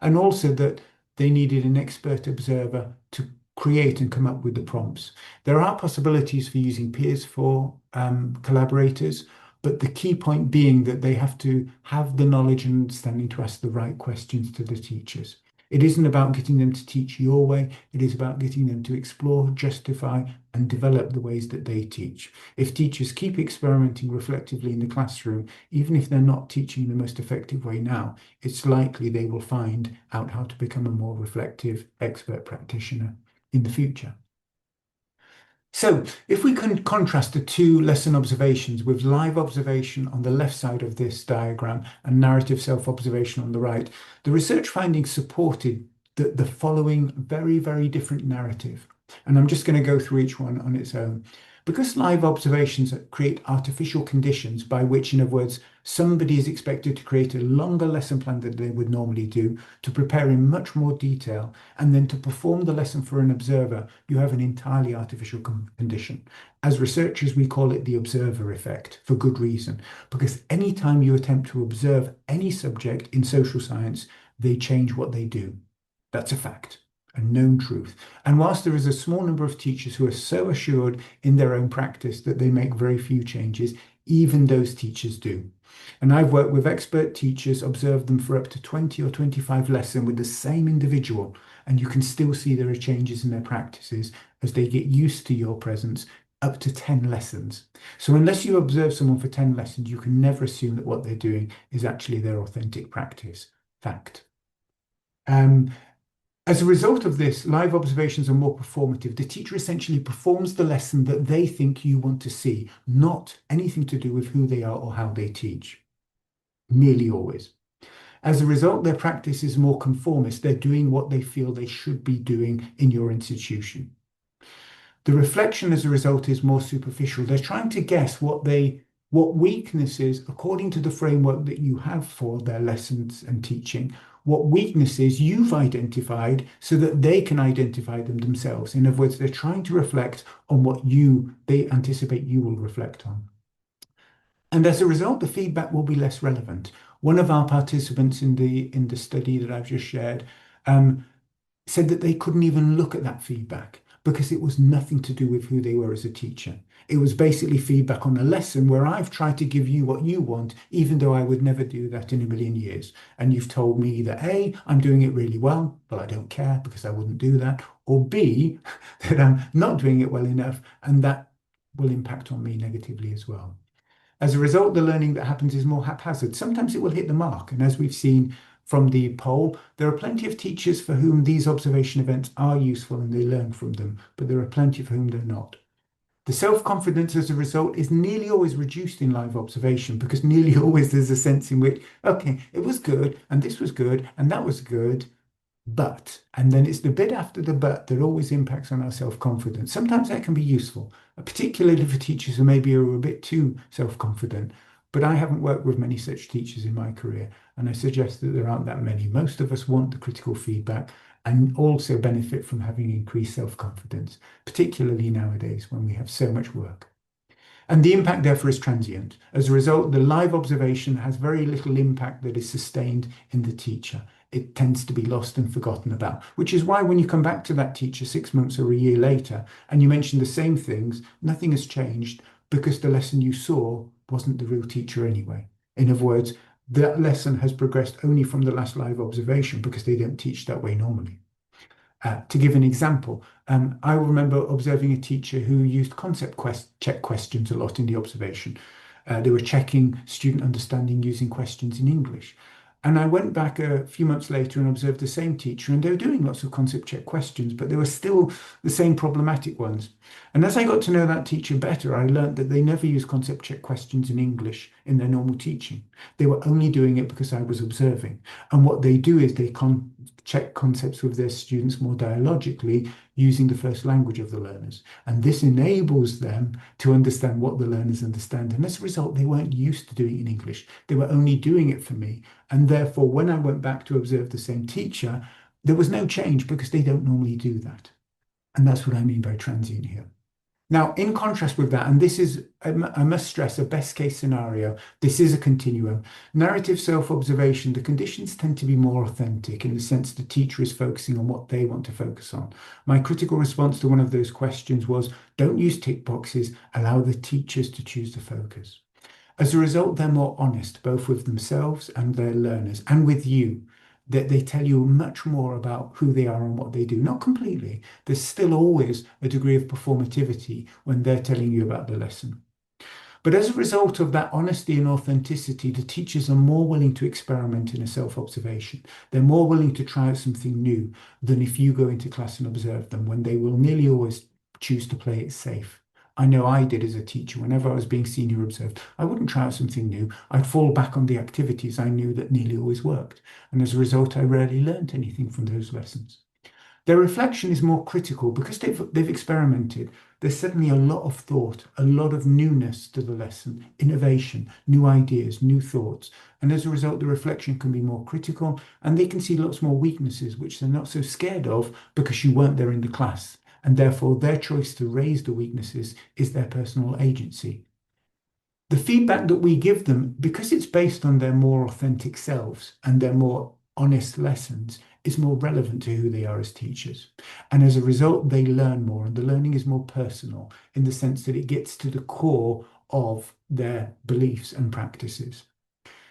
And also that they needed an expert observer to create and come up with the prompts. There are possibilities for using peers for collaborators, but the key point being that they have to have the knowledge and understanding to ask the right questions to the teachers. It isn't about getting them to teach your way. It is about getting them to explore, justify, and develop the ways that they teach. If teachers keep experimenting reflectively in the classroom, even if they're not teaching the most effective way now, it's likely they will find out how to become a more reflective expert practitioner in the future. So if we can contrast the two lesson observations with live observation on the left side of this diagram and narrative self-observation on the right, the research findings supported the following very, very different narrative. And I'm just going to go through each one on its own. Because live observations create artificial conditions by which, in other words, somebody is expected to create a longer lesson plan than they would normally do, to prepare in much more detail, and then to perform the lesson for an observer, you have an entirely artificial condition. As researchers, we call it the observer effect, for good reason, because anytime you attempt to observe any subject in social science, they change what they do. That's a fact. A known truth. And whilst there is a small number of teachers who are so assured in their own practice that they make very few changes, even those teachers do. And I've worked with expert teachers, observed them for up to 20 or 25 lessons with the same individual, and you can still see there are changes in their practices as they get used to your presence up to 10 lessons. So unless you observe someone for 10 lessons, you can never assume that what they're doing is actually their authentic practice. Fact. As a result of this, live observations are more performative. The teacher essentially performs the lesson that they think you want to see, not anything to do with who they are or how they teach. Nearly always. As a result, their practice is more conformist. They're doing what they feel they should be doing in your institution. The reflection as a result is more superficial. They're trying to guess what weaknesses, according to the framework that you have for their lessons and teaching, what weaknesses you've identified so that they can identify them themselves. In other words, they're trying to reflect on what they anticipate you will reflect on. And as a result, the feedback will be less relevant. One of our participants in the study that I've just shared said that they couldn't even look at that feedback because it was nothing to do with who they were as a teacher. It was basically feedback on a lesson where I've tried to give you what you want, even though I would never do that in a million years. And you've told me that A, I'm doing it really well, but I don't care because I wouldn't do that. Or B, that I'm not doing it well enough, and that will impact on me negatively as well. As a result, the learning that happens is more haphazard. Sometimes it will hit the mark. And as we've seen from the poll, there are plenty of teachers for whom these observation events are useful and they learn from them, but there are plenty for whom they're not. The self-confidence as a result is nearly always reduced in live observation because nearly always there's a sense in which, okay, it was good and this was good and that was good, but, and then it's the bit after the but that always impacts on our self-confidence. Sometimes that can be useful, particularly for teachers who maybe are a bit too self-confident. But I haven't worked with many such teachers in my career, and I suggest that there aren't that many. Most of us want the critical feedback and also benefit from having increased self-confidence, particularly nowadays when we have so much work. And the impact, therefore, is transient. As a result, the live observation has very little impact that is sustained in the teacher. It tends to be lost and forgotten about, which is why when you come back to that teacher 6 months or a year later and you mention the same things, nothing has changed because the lesson you saw wasn't the real teacher anyway. In other words, that lesson has progressed only from the last live observation because they don't teach that way normally. To give an example, I remember observing a teacher who used concept check questions a lot in the observation. They were checking student understanding using questions in English. And I went back a few months later and observed the same teacher, and they were doing lots of concept check questions, but they were still the same problematic ones. And as I got to know that teacher better, I learned that they never use concept check questions in English in their normal teaching. They were only doing it because I was observing. And what they do is they check concepts with their students more dialogically using the first language of the learners. And this enables them to understand what the learners understand. And as a result, they weren't used to doing it in English. They were only doing it for me. And therefore, when I went back to observe the same teacher, there was no change because they don't normally do that. And that's what I mean by transient here. Now, in contrast with that, and this is, I must stress, a best case scenario, this is a continuum. Narrative self-observation, the conditions tend to be more authentic in the sense the teacher is focusing on what they want to focus on. My critical response to one of those questions was, don't use tick boxes, allow the teachers to choose the focus. As a result, they're more honest, both with themselves and their learners, and with you. That they tell you much more about who they are and what they do. Not completely. There's still always a degree of performativity when they're telling you about the lesson. But as a result of that honesty and authenticity, the teachers are more willing to experiment in a self-observation. They're more willing to try out something new than if you go into class and observe them, when they will nearly always choose to play it safe. I know I did as a teacher. Whenever I was being senior observed, I wouldn't try out something new. I'd fall back on the activities I knew that nearly always worked. And as a result, I rarely learned anything from those lessons. Their reflection is more critical because they've experimented. There's suddenly a lot of thought, a lot of newness to the lesson, innovation, new ideas, new thoughts. And as a result, the reflection can be more critical and they can see lots more weaknesses, which they're not so scared of because you weren't there in the class. And therefore their choice to raise the weaknesses is their personal agency. The feedback that we give them, because it's based on their more authentic selves and their more honest lessons, is more relevant to who they are as teachers. And as a result, they learn more, and the learning is more personal in the sense that it gets to the core of their beliefs and practices.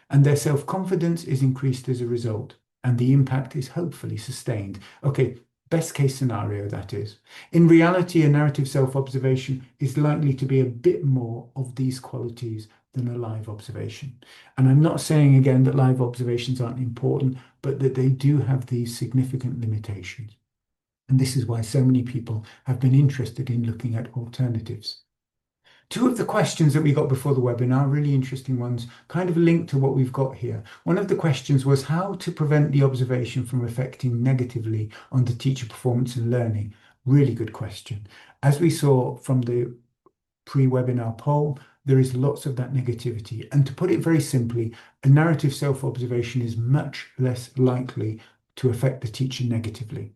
And their self-confidence is increased as a result, and the impact is hopefully sustained. Okay, best case scenario, that is. In reality, a narrative self-observation is likely to be a bit more of these qualities than a live observation. And I'm not saying again that live observations aren't important, but that they do have these significant limitations. And this is why so many people have been interested in looking at alternatives. Two of the questions that we got before the webinar, really interesting ones, kind of linked to what we've got here. One of the questions was how to prevent the observation from affecting negatively on the teacher performance and learning. Really good question. As we saw from the pre-webinar poll, there is lots of that negativity. And to put it very simply, a narrative self-observation is much less likely to affect the teacher negatively.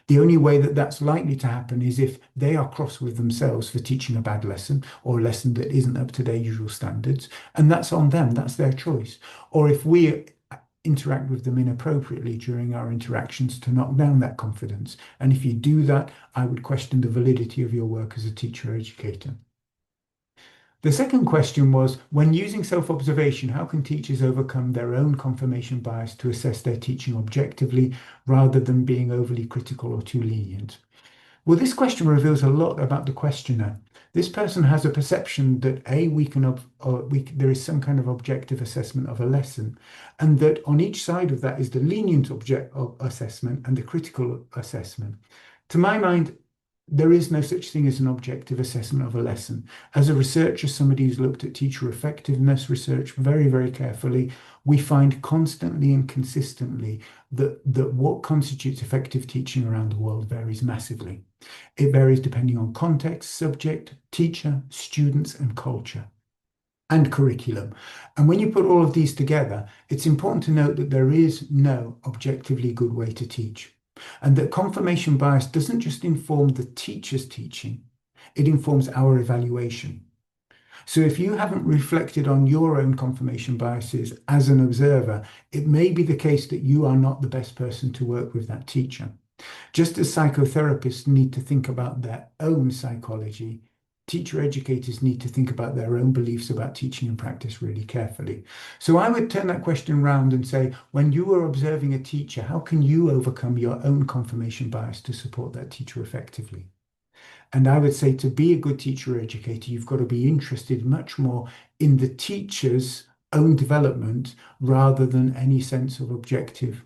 The only way that that's likely to happen is if they are cross with themselves for teaching a bad lesson or a lesson that isn't up to their usual standards, and that's on them, that's their choice. Or if we interact with them inappropriately during our interactions to knock down that confidence. And if you do that, I would question the validity of your work as a teacher or educator. The second question was, when using self-observation, how can teachers overcome their own confirmation bias to assess their teaching objectively rather than being overly critical or too lenient? Well, this question reveals a lot about the questioner. This person has a perception that there is some kind of objective assessment of a lesson, and that on each side of that is the lenient assessment and the critical assessment. To my mind, there is no such thing as an objective assessment of a lesson. As a researcher, somebody who's looked at teacher effectiveness research very, very carefully, we find constantly and consistently that what constitutes effective teaching around the world varies massively. It varies depending on context, subject, teacher, students, and culture. and curriculum. And when you put all of these together, it's important to note that there is no objectively good way to teach, and that confirmation bias doesn't just inform the teacher's teaching, it informs our evaluation. So if you haven't reflected on your own confirmation biases as an observer, it may be the case that you are not the best person to work with that teacher. Just as psychotherapists need to think about their own psychology, teacher educators need to think about their own beliefs about teaching and practice really carefully. So I would turn that question around and say, when you are observing a teacher, how can you overcome your own confirmation bias to support that teacher effectively? And I would say to be a good teacher or educator, you've got to be interested much more in the teacher's own development rather than any sense of objective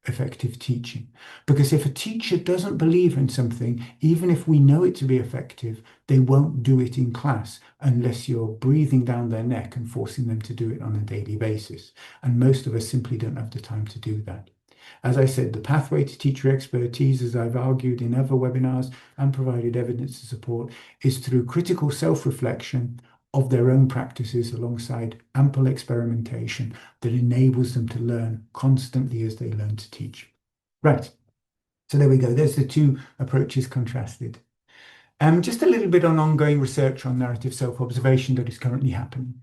effective teaching. Because if a teacher doesn't believe in something, even if we know it to be effective, they won't do it in class unless you're breathing down their neck and forcing them to do it on a daily basis. And most of us simply don't have the time to do that. As I said, the pathway to teacher expertise, as I've argued in other webinars and provided evidence to support, is through critical self-reflection of their own practices alongside ample experimentation that enables them to learn constantly as they learn to teach. Right, so there we go. There's the two approaches contrasted. Just a little bit on ongoing research on narrative self-observation that is currently happening.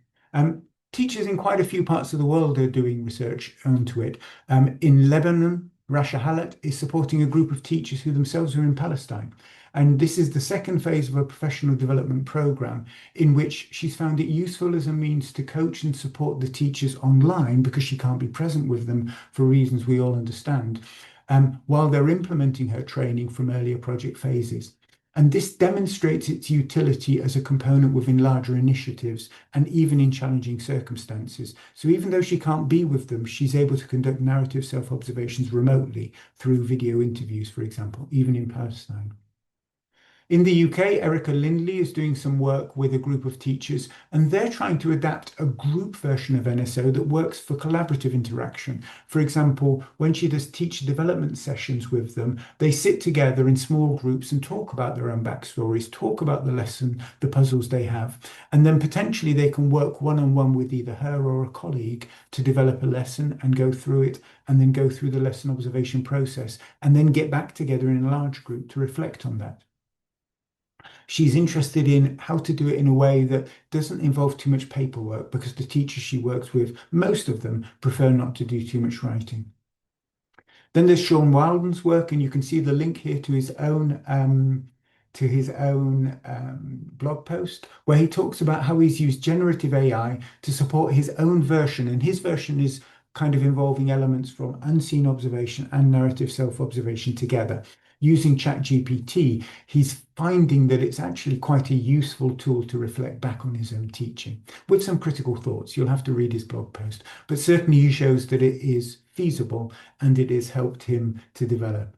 Teachers in quite a few parts of the world are doing research onto it. In Lebanon, Rasha Halat is supporting a group of teachers who themselves are in Palestine. And this is the second phase of a professional development program in which she's found it useful as a means to coach and support the teachers online because she can't be present with them for reasons we all understand, while they're implementing her training from earlier project phases. And this demonstrates its utility as a component within larger initiatives and even in challenging circumstances. So even though she can't be with them, she's able to conduct narrative self-observations remotely through video interviews, for example, even in Palestine. In the UK, Erica Lindley is doing some work with a group of teachers, and they're trying to adapt a group version of NSO that works for collaborative interaction. For example, when she does teacher development sessions with them, they sit together in small groups and talk about their own backstories, talk about the lesson, the puzzles they have, and then potentially they can work one-on-one with either her or a colleague to develop a lesson and go through it, and then go through the lesson observation process, and then get back together in a large group to reflect on that. She's interested in how to do it in a way that doesn't involve too much paperwork because the teachers she works with, most of them, prefer not to do too much writing. Then there's Sean Wildman's work, and you can see the link here to his own blog post where he talks about how he's used generative AI to support his own version, and his version is kind of involving elements from unseen observation and narrative self-observation together. Using ChatGPT, he's finding that it's actually quite a useful tool to reflect back on his own teaching with some critical thoughts. You'll have to read his blog post, but certainly he shows that it is feasible and it has helped him to develop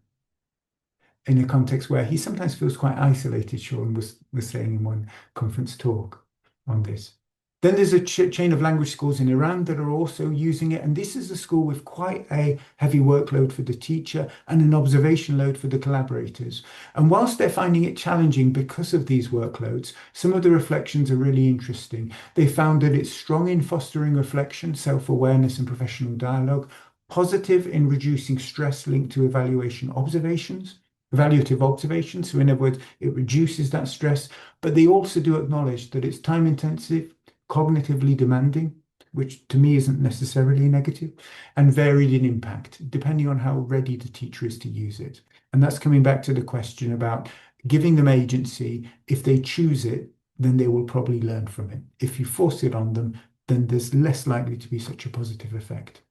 in a context where he sometimes feels quite isolated. Sean was saying in one conference talk on this. Then there's a chain of language schools in Iran that are also using it. And this is a school with quite a heavy workload for the teacher and an observation load for the collaborators. And whilst they're finding it challenging because of these workloads, some of the reflections are really interesting. They found that it's strong in fostering reflection, self-awareness and professional dialogue, positive in reducing stress linked to evaluative observations. So in other words, it reduces that stress, but they also do acknowledge that it's time intensive, cognitively demanding, which to me isn't necessarily negative, and varied in impact, depending on how ready the teacher is to use it. And that's coming back to the question about giving them agency. If they choose it, then they will probably learn from it. If you force it on them, then there's less likely to be such a positive effect.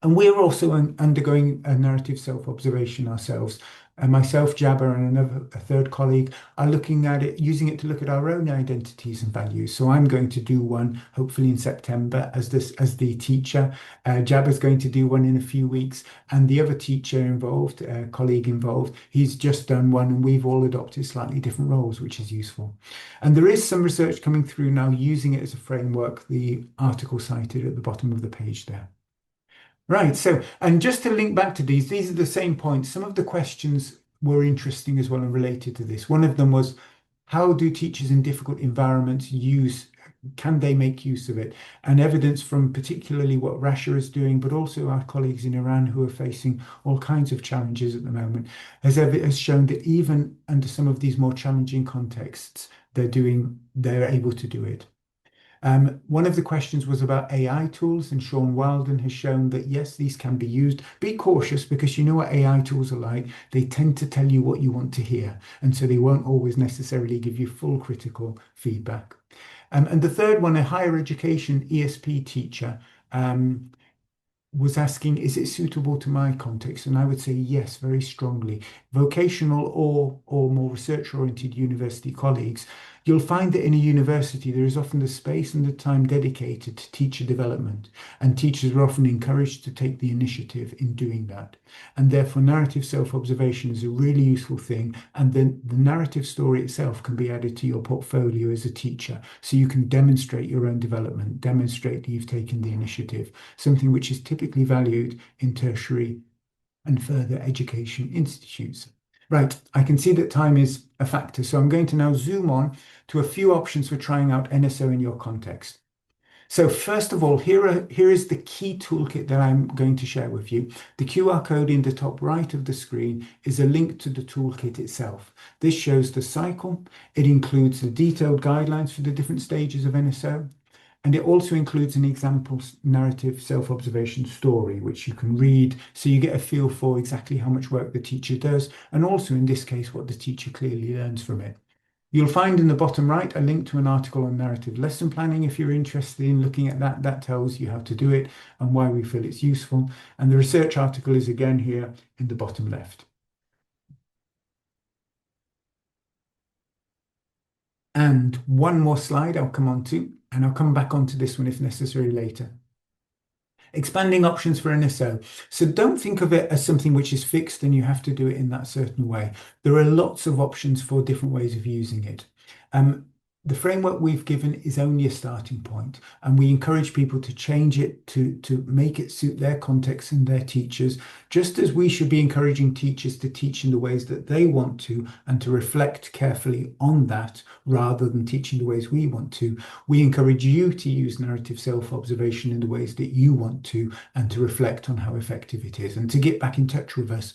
And we're also undergoing a narrative self-observation ourselves. And myself, Jabba, and a third colleague are looking at it, using it to look at our own identities and values. So I'm going to do one, hopefully in September, as the teacher. Jabba's going to do one in a few weeks, and the other teacher involved, colleague involved, he's just done one, and we've all adopted slightly different roles, which is useful. And there is some research coming through now using it as a framework. The article cited at the bottom of the page there. Right, so, and just to link back to these are the same points. Some of the questions were interesting as well and related to this. One of them was, how do teachers in difficult environments use Can they make use of it? And evidence from particularly what Russia is doing, but also our colleagues in Iran who are facing all kinds of challenges at the moment, has shown that even under some of these more challenging contexts, they're able to do it. One of the questions was about AI tools, and Sean Wilden has shown that yes, these can be used. Be cautious because you know what AI tools are like. They tend to tell you what you want to hear, and so they won't always necessarily give you full critical feedback. And the third one, a higher education ESP teacher, was asking, is it suitable to my context? And I would say yes, very strongly. Vocational or more research-oriented university colleagues, you'll find that in a university there is often the space and the time dedicated to teacher development, and teachers are often encouraged to take the initiative in doing that. And therefore, narrative self-observation is a really useful thing, and then the narrative story itself can be added to your portfolio as a teacher, so you can demonstrate your own development, demonstrate that you've taken the initiative, something which is typically valued in tertiary and further education institutes. Right, I can see that time is a factor, so I'm going to now zoom on to a few options for trying out NSO in your context. So first of all, here is the key toolkit that I'm going to share with you. The QR code in the top right of the screen is a link to the toolkit itself. This shows the cycle. It includes the detailed guidelines for the different stages of NSO. And it also includes an example narrative self-observation story, which you can read so you get a feel for exactly how much work the teacher does, and also in this case, what the teacher clearly learns from it. You'll find in the bottom right a link to an article on narrative lesson planning if you're interested in looking at that. That tells you how to do it and why we feel it's useful. And the research article is again here in the bottom left. And one more slide I'll come on to, and I'll come back onto this one if necessary later. Expanding options for NSO. So don't think of it as something which is fixed and you have to do it in that certain way. There are lots of options for different ways of using it. The framework we've given is only a starting point, and we encourage people to change it to make it suit their context and their teachers, just as we should be encouraging teachers to teach in the ways that they want to and to reflect carefully on that rather than teaching the ways we want to. We encourage you to use narrative self-observation in the ways that you want to and to reflect on how effective it is and to get back in touch with us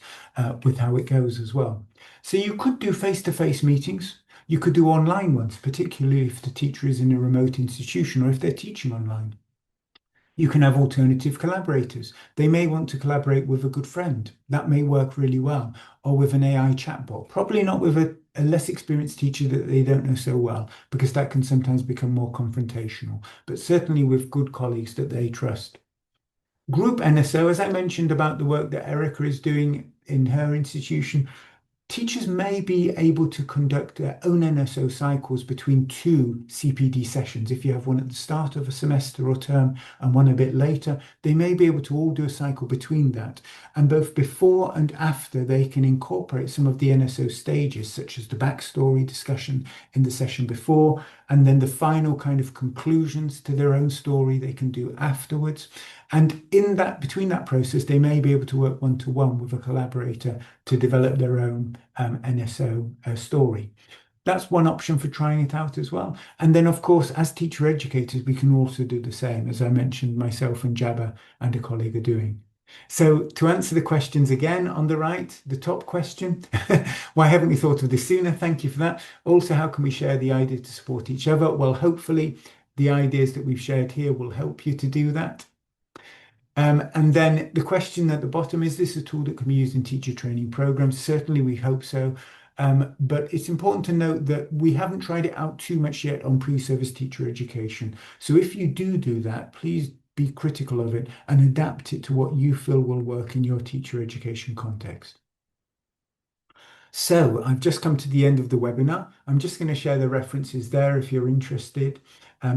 with how it goes as well. So you could do face-to-face meetings. You could do online ones, particularly if the teacher is in a remote institution or if they're teaching online. You can have alternative collaborators. They may want to collaborate with a good friend. That may work really well, or with an AI chatbot. Probably not with a less experienced teacher that they don't know so well, because that can sometimes become more confrontational, but certainly with good colleagues that they trust. Group NSO, as I mentioned about the work that Erica is doing in her institution, teachers may be able to conduct their own NSO cycles between two CPD sessions. If you have one at the start of a semester or term and one a bit later, they may be able to all do a cycle between that. And both before and after, they can incorporate some of the NSO stages, such as the backstory discussion in the session before, and then the final kind of conclusions to their own story they can do afterwards. And in that, between that process, they may be able to work one-to-one with a collaborator to develop their own NSO story. That's one option for trying it out as well. And then, of course, as teacher educators, we can also do the same, as I mentioned, myself and Jabba and a colleague are doing. So to answer the questions again on the right, the top question, why haven't we thought of this sooner? Thank you for that. Also, how can we share the idea to support each other? Well, hopefully the ideas that we've shared here will help you to do that. And then the question at the bottom, is this a tool that can be used in teacher training programs? Certainly, we hope so. But it's important to note that we haven't tried it out too much yet on pre-service teacher education. So if you do that, please be critical of it and adapt it to what you feel will work in your teacher education context. So I've just come to the end of the webinar. I'm just going to share the references there if you're interested.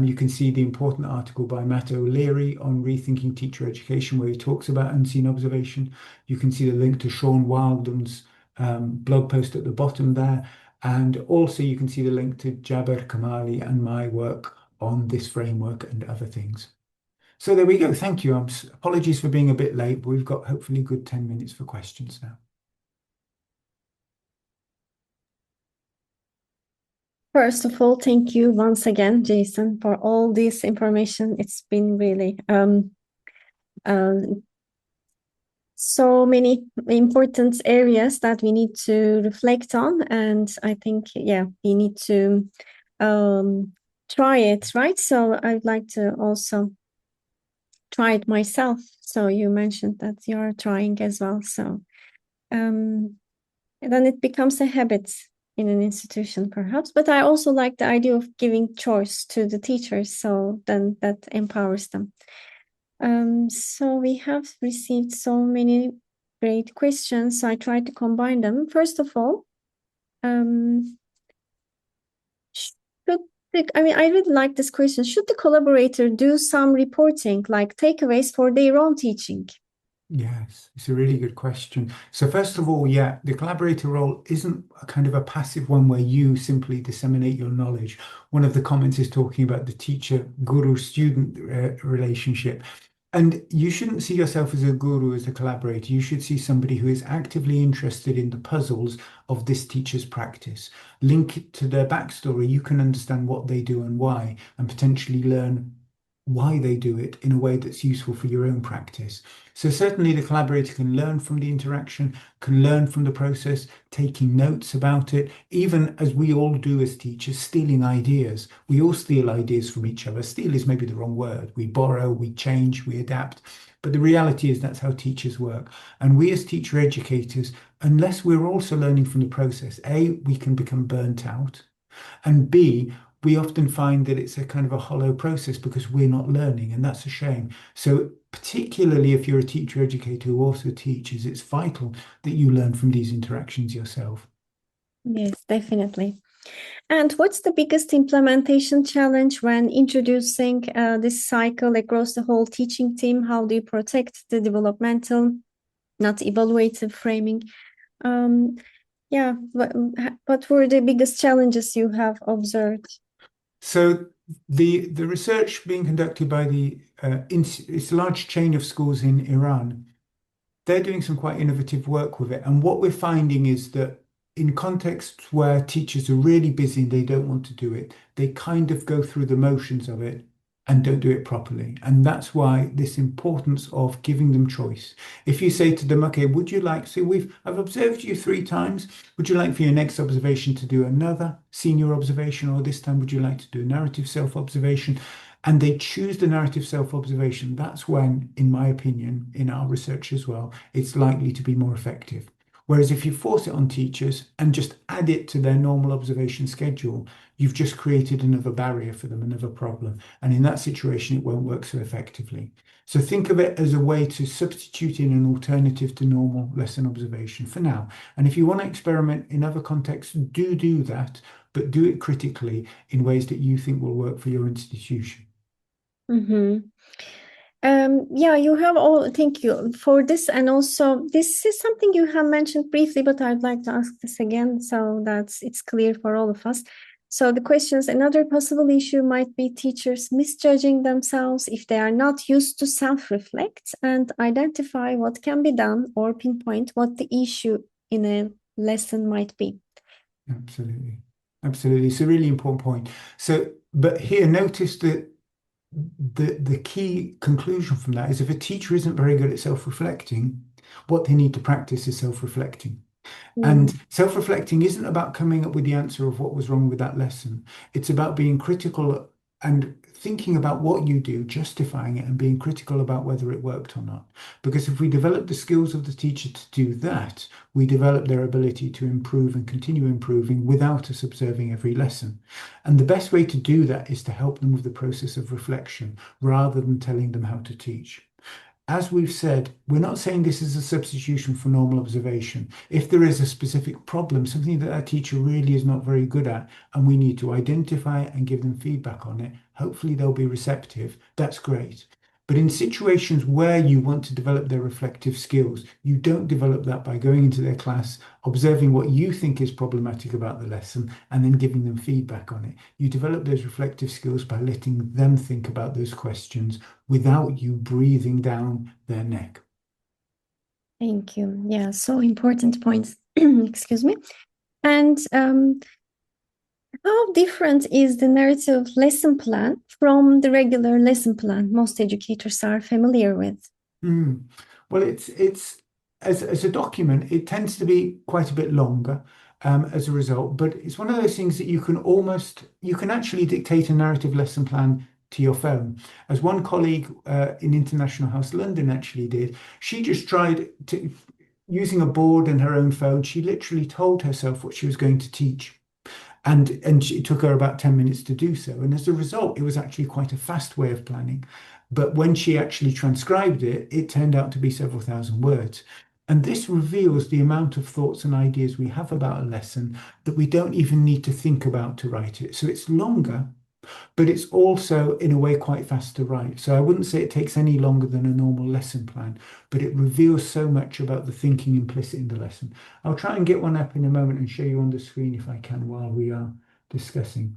You can see the important article by Matt O'Leary on rethinking teacher education, where he talks about unseen observation. You can see the link to Sean Wilden's blog post at the bottom there. And also you can see the link to Jabber Kamali and my work on this framework and other things. So there we go. Thank you. Apologies for being a bit late, but we've got hopefully a good 10 minutes for questions now. First of all, thank you once again, Jason, for all this information. It's been really so many important areas that we need to reflect on, and I think, yeah, we need to try it, right? So I'd like to also try it myself. So you mentioned that you're trying as well. So then it becomes a habit in an institution, perhaps. But I also like the idea of giving choice to the teachers, so then that empowers them. So we have received so many great questions. So I tried to combine them. First of all, I really like this question. Should the collaborator do some reporting, like takeaways for their own teaching? Yes, it's a really good question. So first of all, yeah, the collaborator role isn't a kind of a passive one where you simply disseminate your knowledge. One of the comments is talking about the teacher-guru-student relationship. And you shouldn't see yourself as a guru, as a collaborator. You should see somebody who is actively interested in the puzzles of this teacher's practice. Link it to their backstory. You can understand what they do and why, and potentially learn why they do it in a way that's useful for your own practice. So certainly the collaborator can learn from the interaction, can learn from the process, taking notes about it, even as we all do as teachers, stealing ideas. We all steal ideas from each other. Steal is maybe the wrong word. We borrow, we change, we adapt. But the reality is that's how teachers work. And we as teacher educators, unless we're also learning from the process, A, we can become burnt out. And B, we often find that it's a kind of a hollow process because we're not learning, and that's a shame. So, particularly if you're a teacher educator who also teaches, it's vital that you learn from these interactions yourself. Yes, definitely. And what's the biggest implementation challenge when introducing this cycle across the whole teaching team? How do you protect the developmental, not evaluative framing? Um, yeah, what were the biggest challenges you have observed? So the research being conducted by it's a large chain of schools in Iran. They're doing some quite innovative work with it. And what we're finding is that in contexts where teachers are really busy and they don't want to do it, they kind of go through the motions of it and don't do it properly. And that's why this importance of giving them choice. If you say to them, okay, would you like, so I've observed you 3 times. Would you like for your next observation to do another senior observation, or this time would you like to do a narrative self-observation? And they choose the narrative self-observation, that's when, in my opinion, in our research as well, it's likely to be more effective. Whereas if you force it on teachers and just add it to their normal observation schedule, you've just created another barrier for them, another problem. And in that situation, it won't work so effectively. So think of it as a way to substitute in an alternative to normal lesson observation for now. And if you want to experiment in other contexts, do that, but do it critically in ways that you think will work for your institution. Mm-hmm. Yeah, you have all, thank you for this. And also, this is something you have mentioned briefly, but I'd like to ask this again so that it's clear for all of us. So the questions, another possible issue might be teachers misjudging themselves if they are not used to self-reflect and identify what can be done or pinpoint what the issue in a lesson might be. Absolutely. Absolutely. It's a really important point. So, but here, notice that the key conclusion from that is if a teacher isn't very good at self-reflecting, what they need to practice is self-reflecting. Mm. And self-reflecting isn't about coming up with the answer of what was wrong with that lesson. It's about being critical and thinking about what you do, justifying it, and being critical about whether it worked or not. Because if we develop the skills of the teacher to do that, we develop their ability to improve and continue improving without us observing every lesson. And the best way to do that is to help them with the process of reflection rather than telling them how to teach. As we've said, we're not saying this is a substitution for normal observation. If there is a specific problem, something that our teacher really is not very good at, and we need to identify it and give them feedback on it, hopefully they'll be receptive. That's great. But in situations where you want to develop their reflective skills, you don't develop that by going into their class, observing what you think is problematic about the lesson, and then giving them feedback on it. You develop those reflective skills by letting them think about those questions without you breathing down their neck. Thank you. Yeah, so important points. Excuse me. And How different is the narrative lesson plan from the regular lesson plan most educators are familiar with? Mm. Well, it's as a document, it tends to be quite a bit longer as a result, but it's one of those things that you can actually dictate a narrative lesson plan to your phone. As one colleague in International House London actually did, she just tried to using a board and her own phone. She literally told herself what she was going to teach. It took her about 10 minutes to do so. And as a result, it was actually quite a fast way of planning. But when she actually transcribed it, it turned out to be several thousand words. And this reveals the amount of thoughts and ideas we have about a lesson that we don't even need to think about to write it. So it's longer, but it's also in a way quite fast to write. So I wouldn't say it takes any longer than a normal lesson plan, but it reveals so much about the thinking implicit in the lesson. I'll try and get one up in a moment and show you on the screen if I can while we are discussing.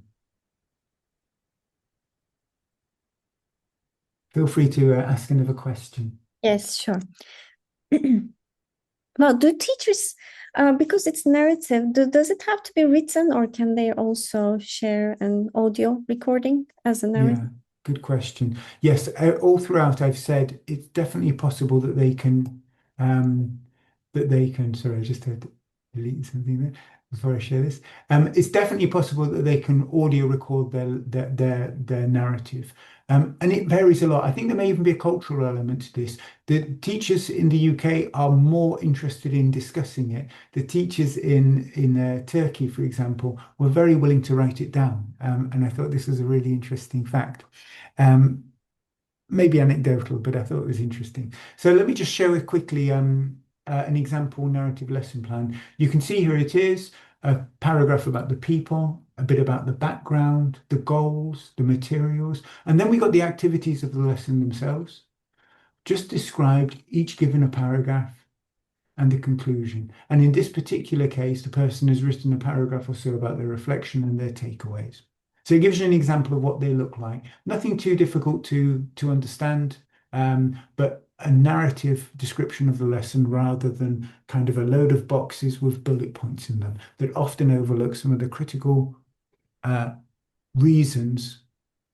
Feel free to ask another question. Yes, sure. Well, do teachers, because it's narrative, does it have to be written or can they also share an audio recording as a narrative? Yeah, good question. Yes, all throughout I've said it's definitely possible that sorry, I just had to delete something there before I share this. It's definitely possible that they can audio record their narrative. And it varies a lot. I think there may even be a cultural element to this. The teachers in the UK are more interested in discussing it. The teachers in Turkey, for example, were very willing to write it down. And I thought this was a really interesting fact. Um, Maybe anecdotal, but I thought it was interesting. So let me just show it quickly an example narrative lesson plan. You can see here it is, a paragraph about the people, a bit about the background, the goals, the materials, and then we got the activities of the lesson themselves, just described, each given a paragraph and the conclusion. And in this particular case, the person has written a paragraph or so about their reflection and their takeaways. So it gives you an example of what they look like. Nothing too difficult to understand, but a narrative description of the lesson rather than kind of a load of boxes with bullet points in them that often overlook some of the critical uh, reasons,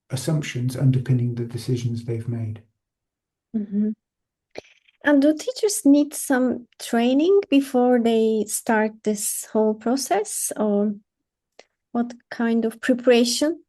assumptions underpinning the decisions they've made. Mhm. And do teachers need some training before they start this whole process, or what kind of preparation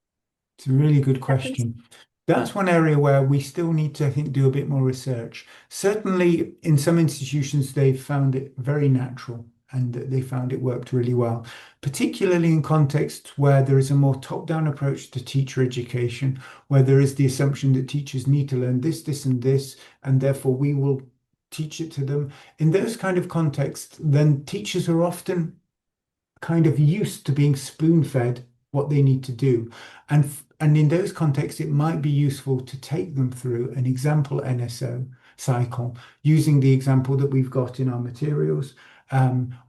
It's a really good happens? question. That's one area where we still need to, I think, do a bit more research. Certainly, in some institutions, they've found it very natural and that they found it worked really well, particularly in contexts where there is a more top-down approach to teacher education, where there is the assumption that teachers need to learn this, this, and this, and therefore we will teach it to them. In those kind of contexts, then teachers are often kind of used to being spoon-fed what they need to do. And in those contexts, it might be useful to take them through an example NSO cycle using the example that we've got in our materials,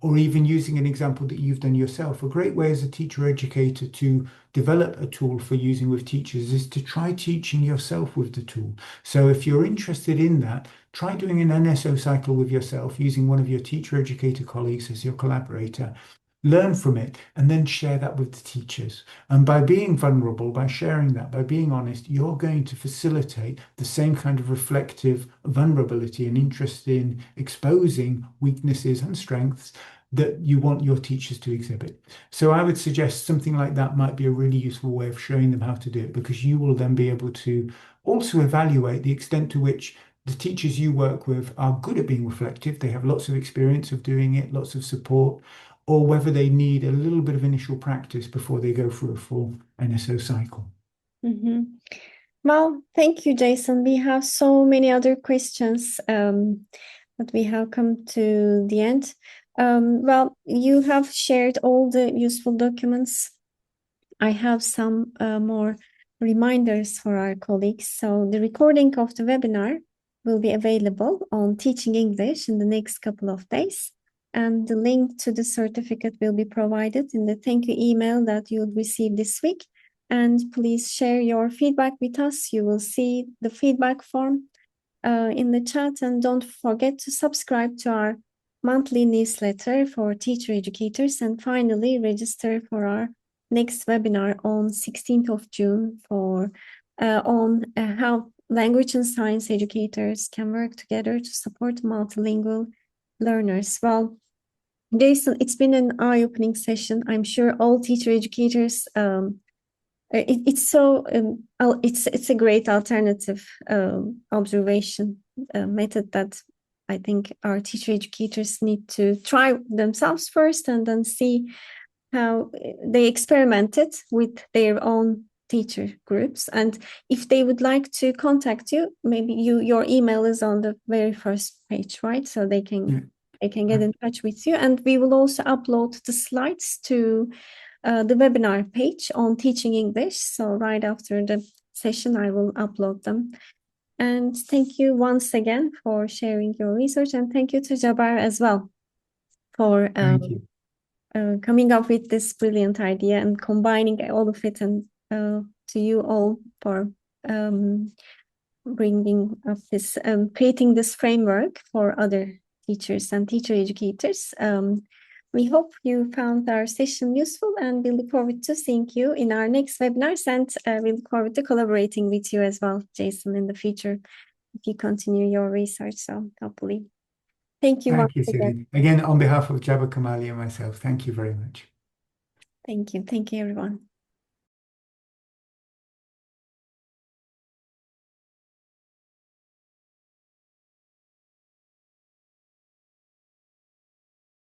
or even using an example that you've done yourself. A great way as a teacher educator to develop a tool for using with teachers is to try teaching yourself with the tool. So if you're interested in that, try doing an NSO cycle with yourself using one of your teacher educator colleagues as your collaborator, learn from it, and then share that with the teachers. And by being vulnerable, by sharing that, by being honest, you're going to facilitate the same kind of reflective vulnerability and interest in exposing weaknesses and strengths that you want your teachers to exhibit. So I would suggest something like that might be a really useful way of showing them how to do it, because you will then be able to also evaluate the extent to which the teachers you work with are good at being reflective. They have lots of experience of doing it, lots of support, or whether they need a little bit of initial practice before they go through a full NSO cycle. Mhm. Well, thank you, Jason. We have so many other questions, but we have come to the end. Well, you have shared all the useful documents. I have some more reminders for our colleagues. So the recording of the webinar will be available on Teaching English in the next couple of days. And the link to the certificate will be provided in the thank you email that you'll receive this week. And please share your feedback with us. You will see the feedback form in the chat. And don't forget to subscribe to our monthly newsletter for teacher educators. And finally, register for our next webinar on 16th of June for on how language and science educators can work together to support multilingual learners. Well, Jason, it's been an eye-opening session. I'm sure all teacher educators it's a great alternative observation method that I think our teacher educators need to try themselves first and then see how they experimented with their own teacher groups. And if they would like to contact you, maybe your email is on the very first page, right? So they can get in touch with you, and we will also upload the slides to the webinar page on Teaching English. So right after the session, I will upload them. And thank you once again for sharing your research, and thank you to Jabar as well for coming up with this brilliant idea and combining all of it, and to you all for bringing up this, creating this framework for other teachers and teacher educators. We hope you found our session useful, and we look forward to seeing you in our next webinars, and we look forward to collaborating with you as well, Jason, in the future if you continue your research. So hopefully. Thank you once Thank you, again. Celine. Again, on behalf of Jabba Kamali and myself, thank you very much. Thank you. Thank you, everyone.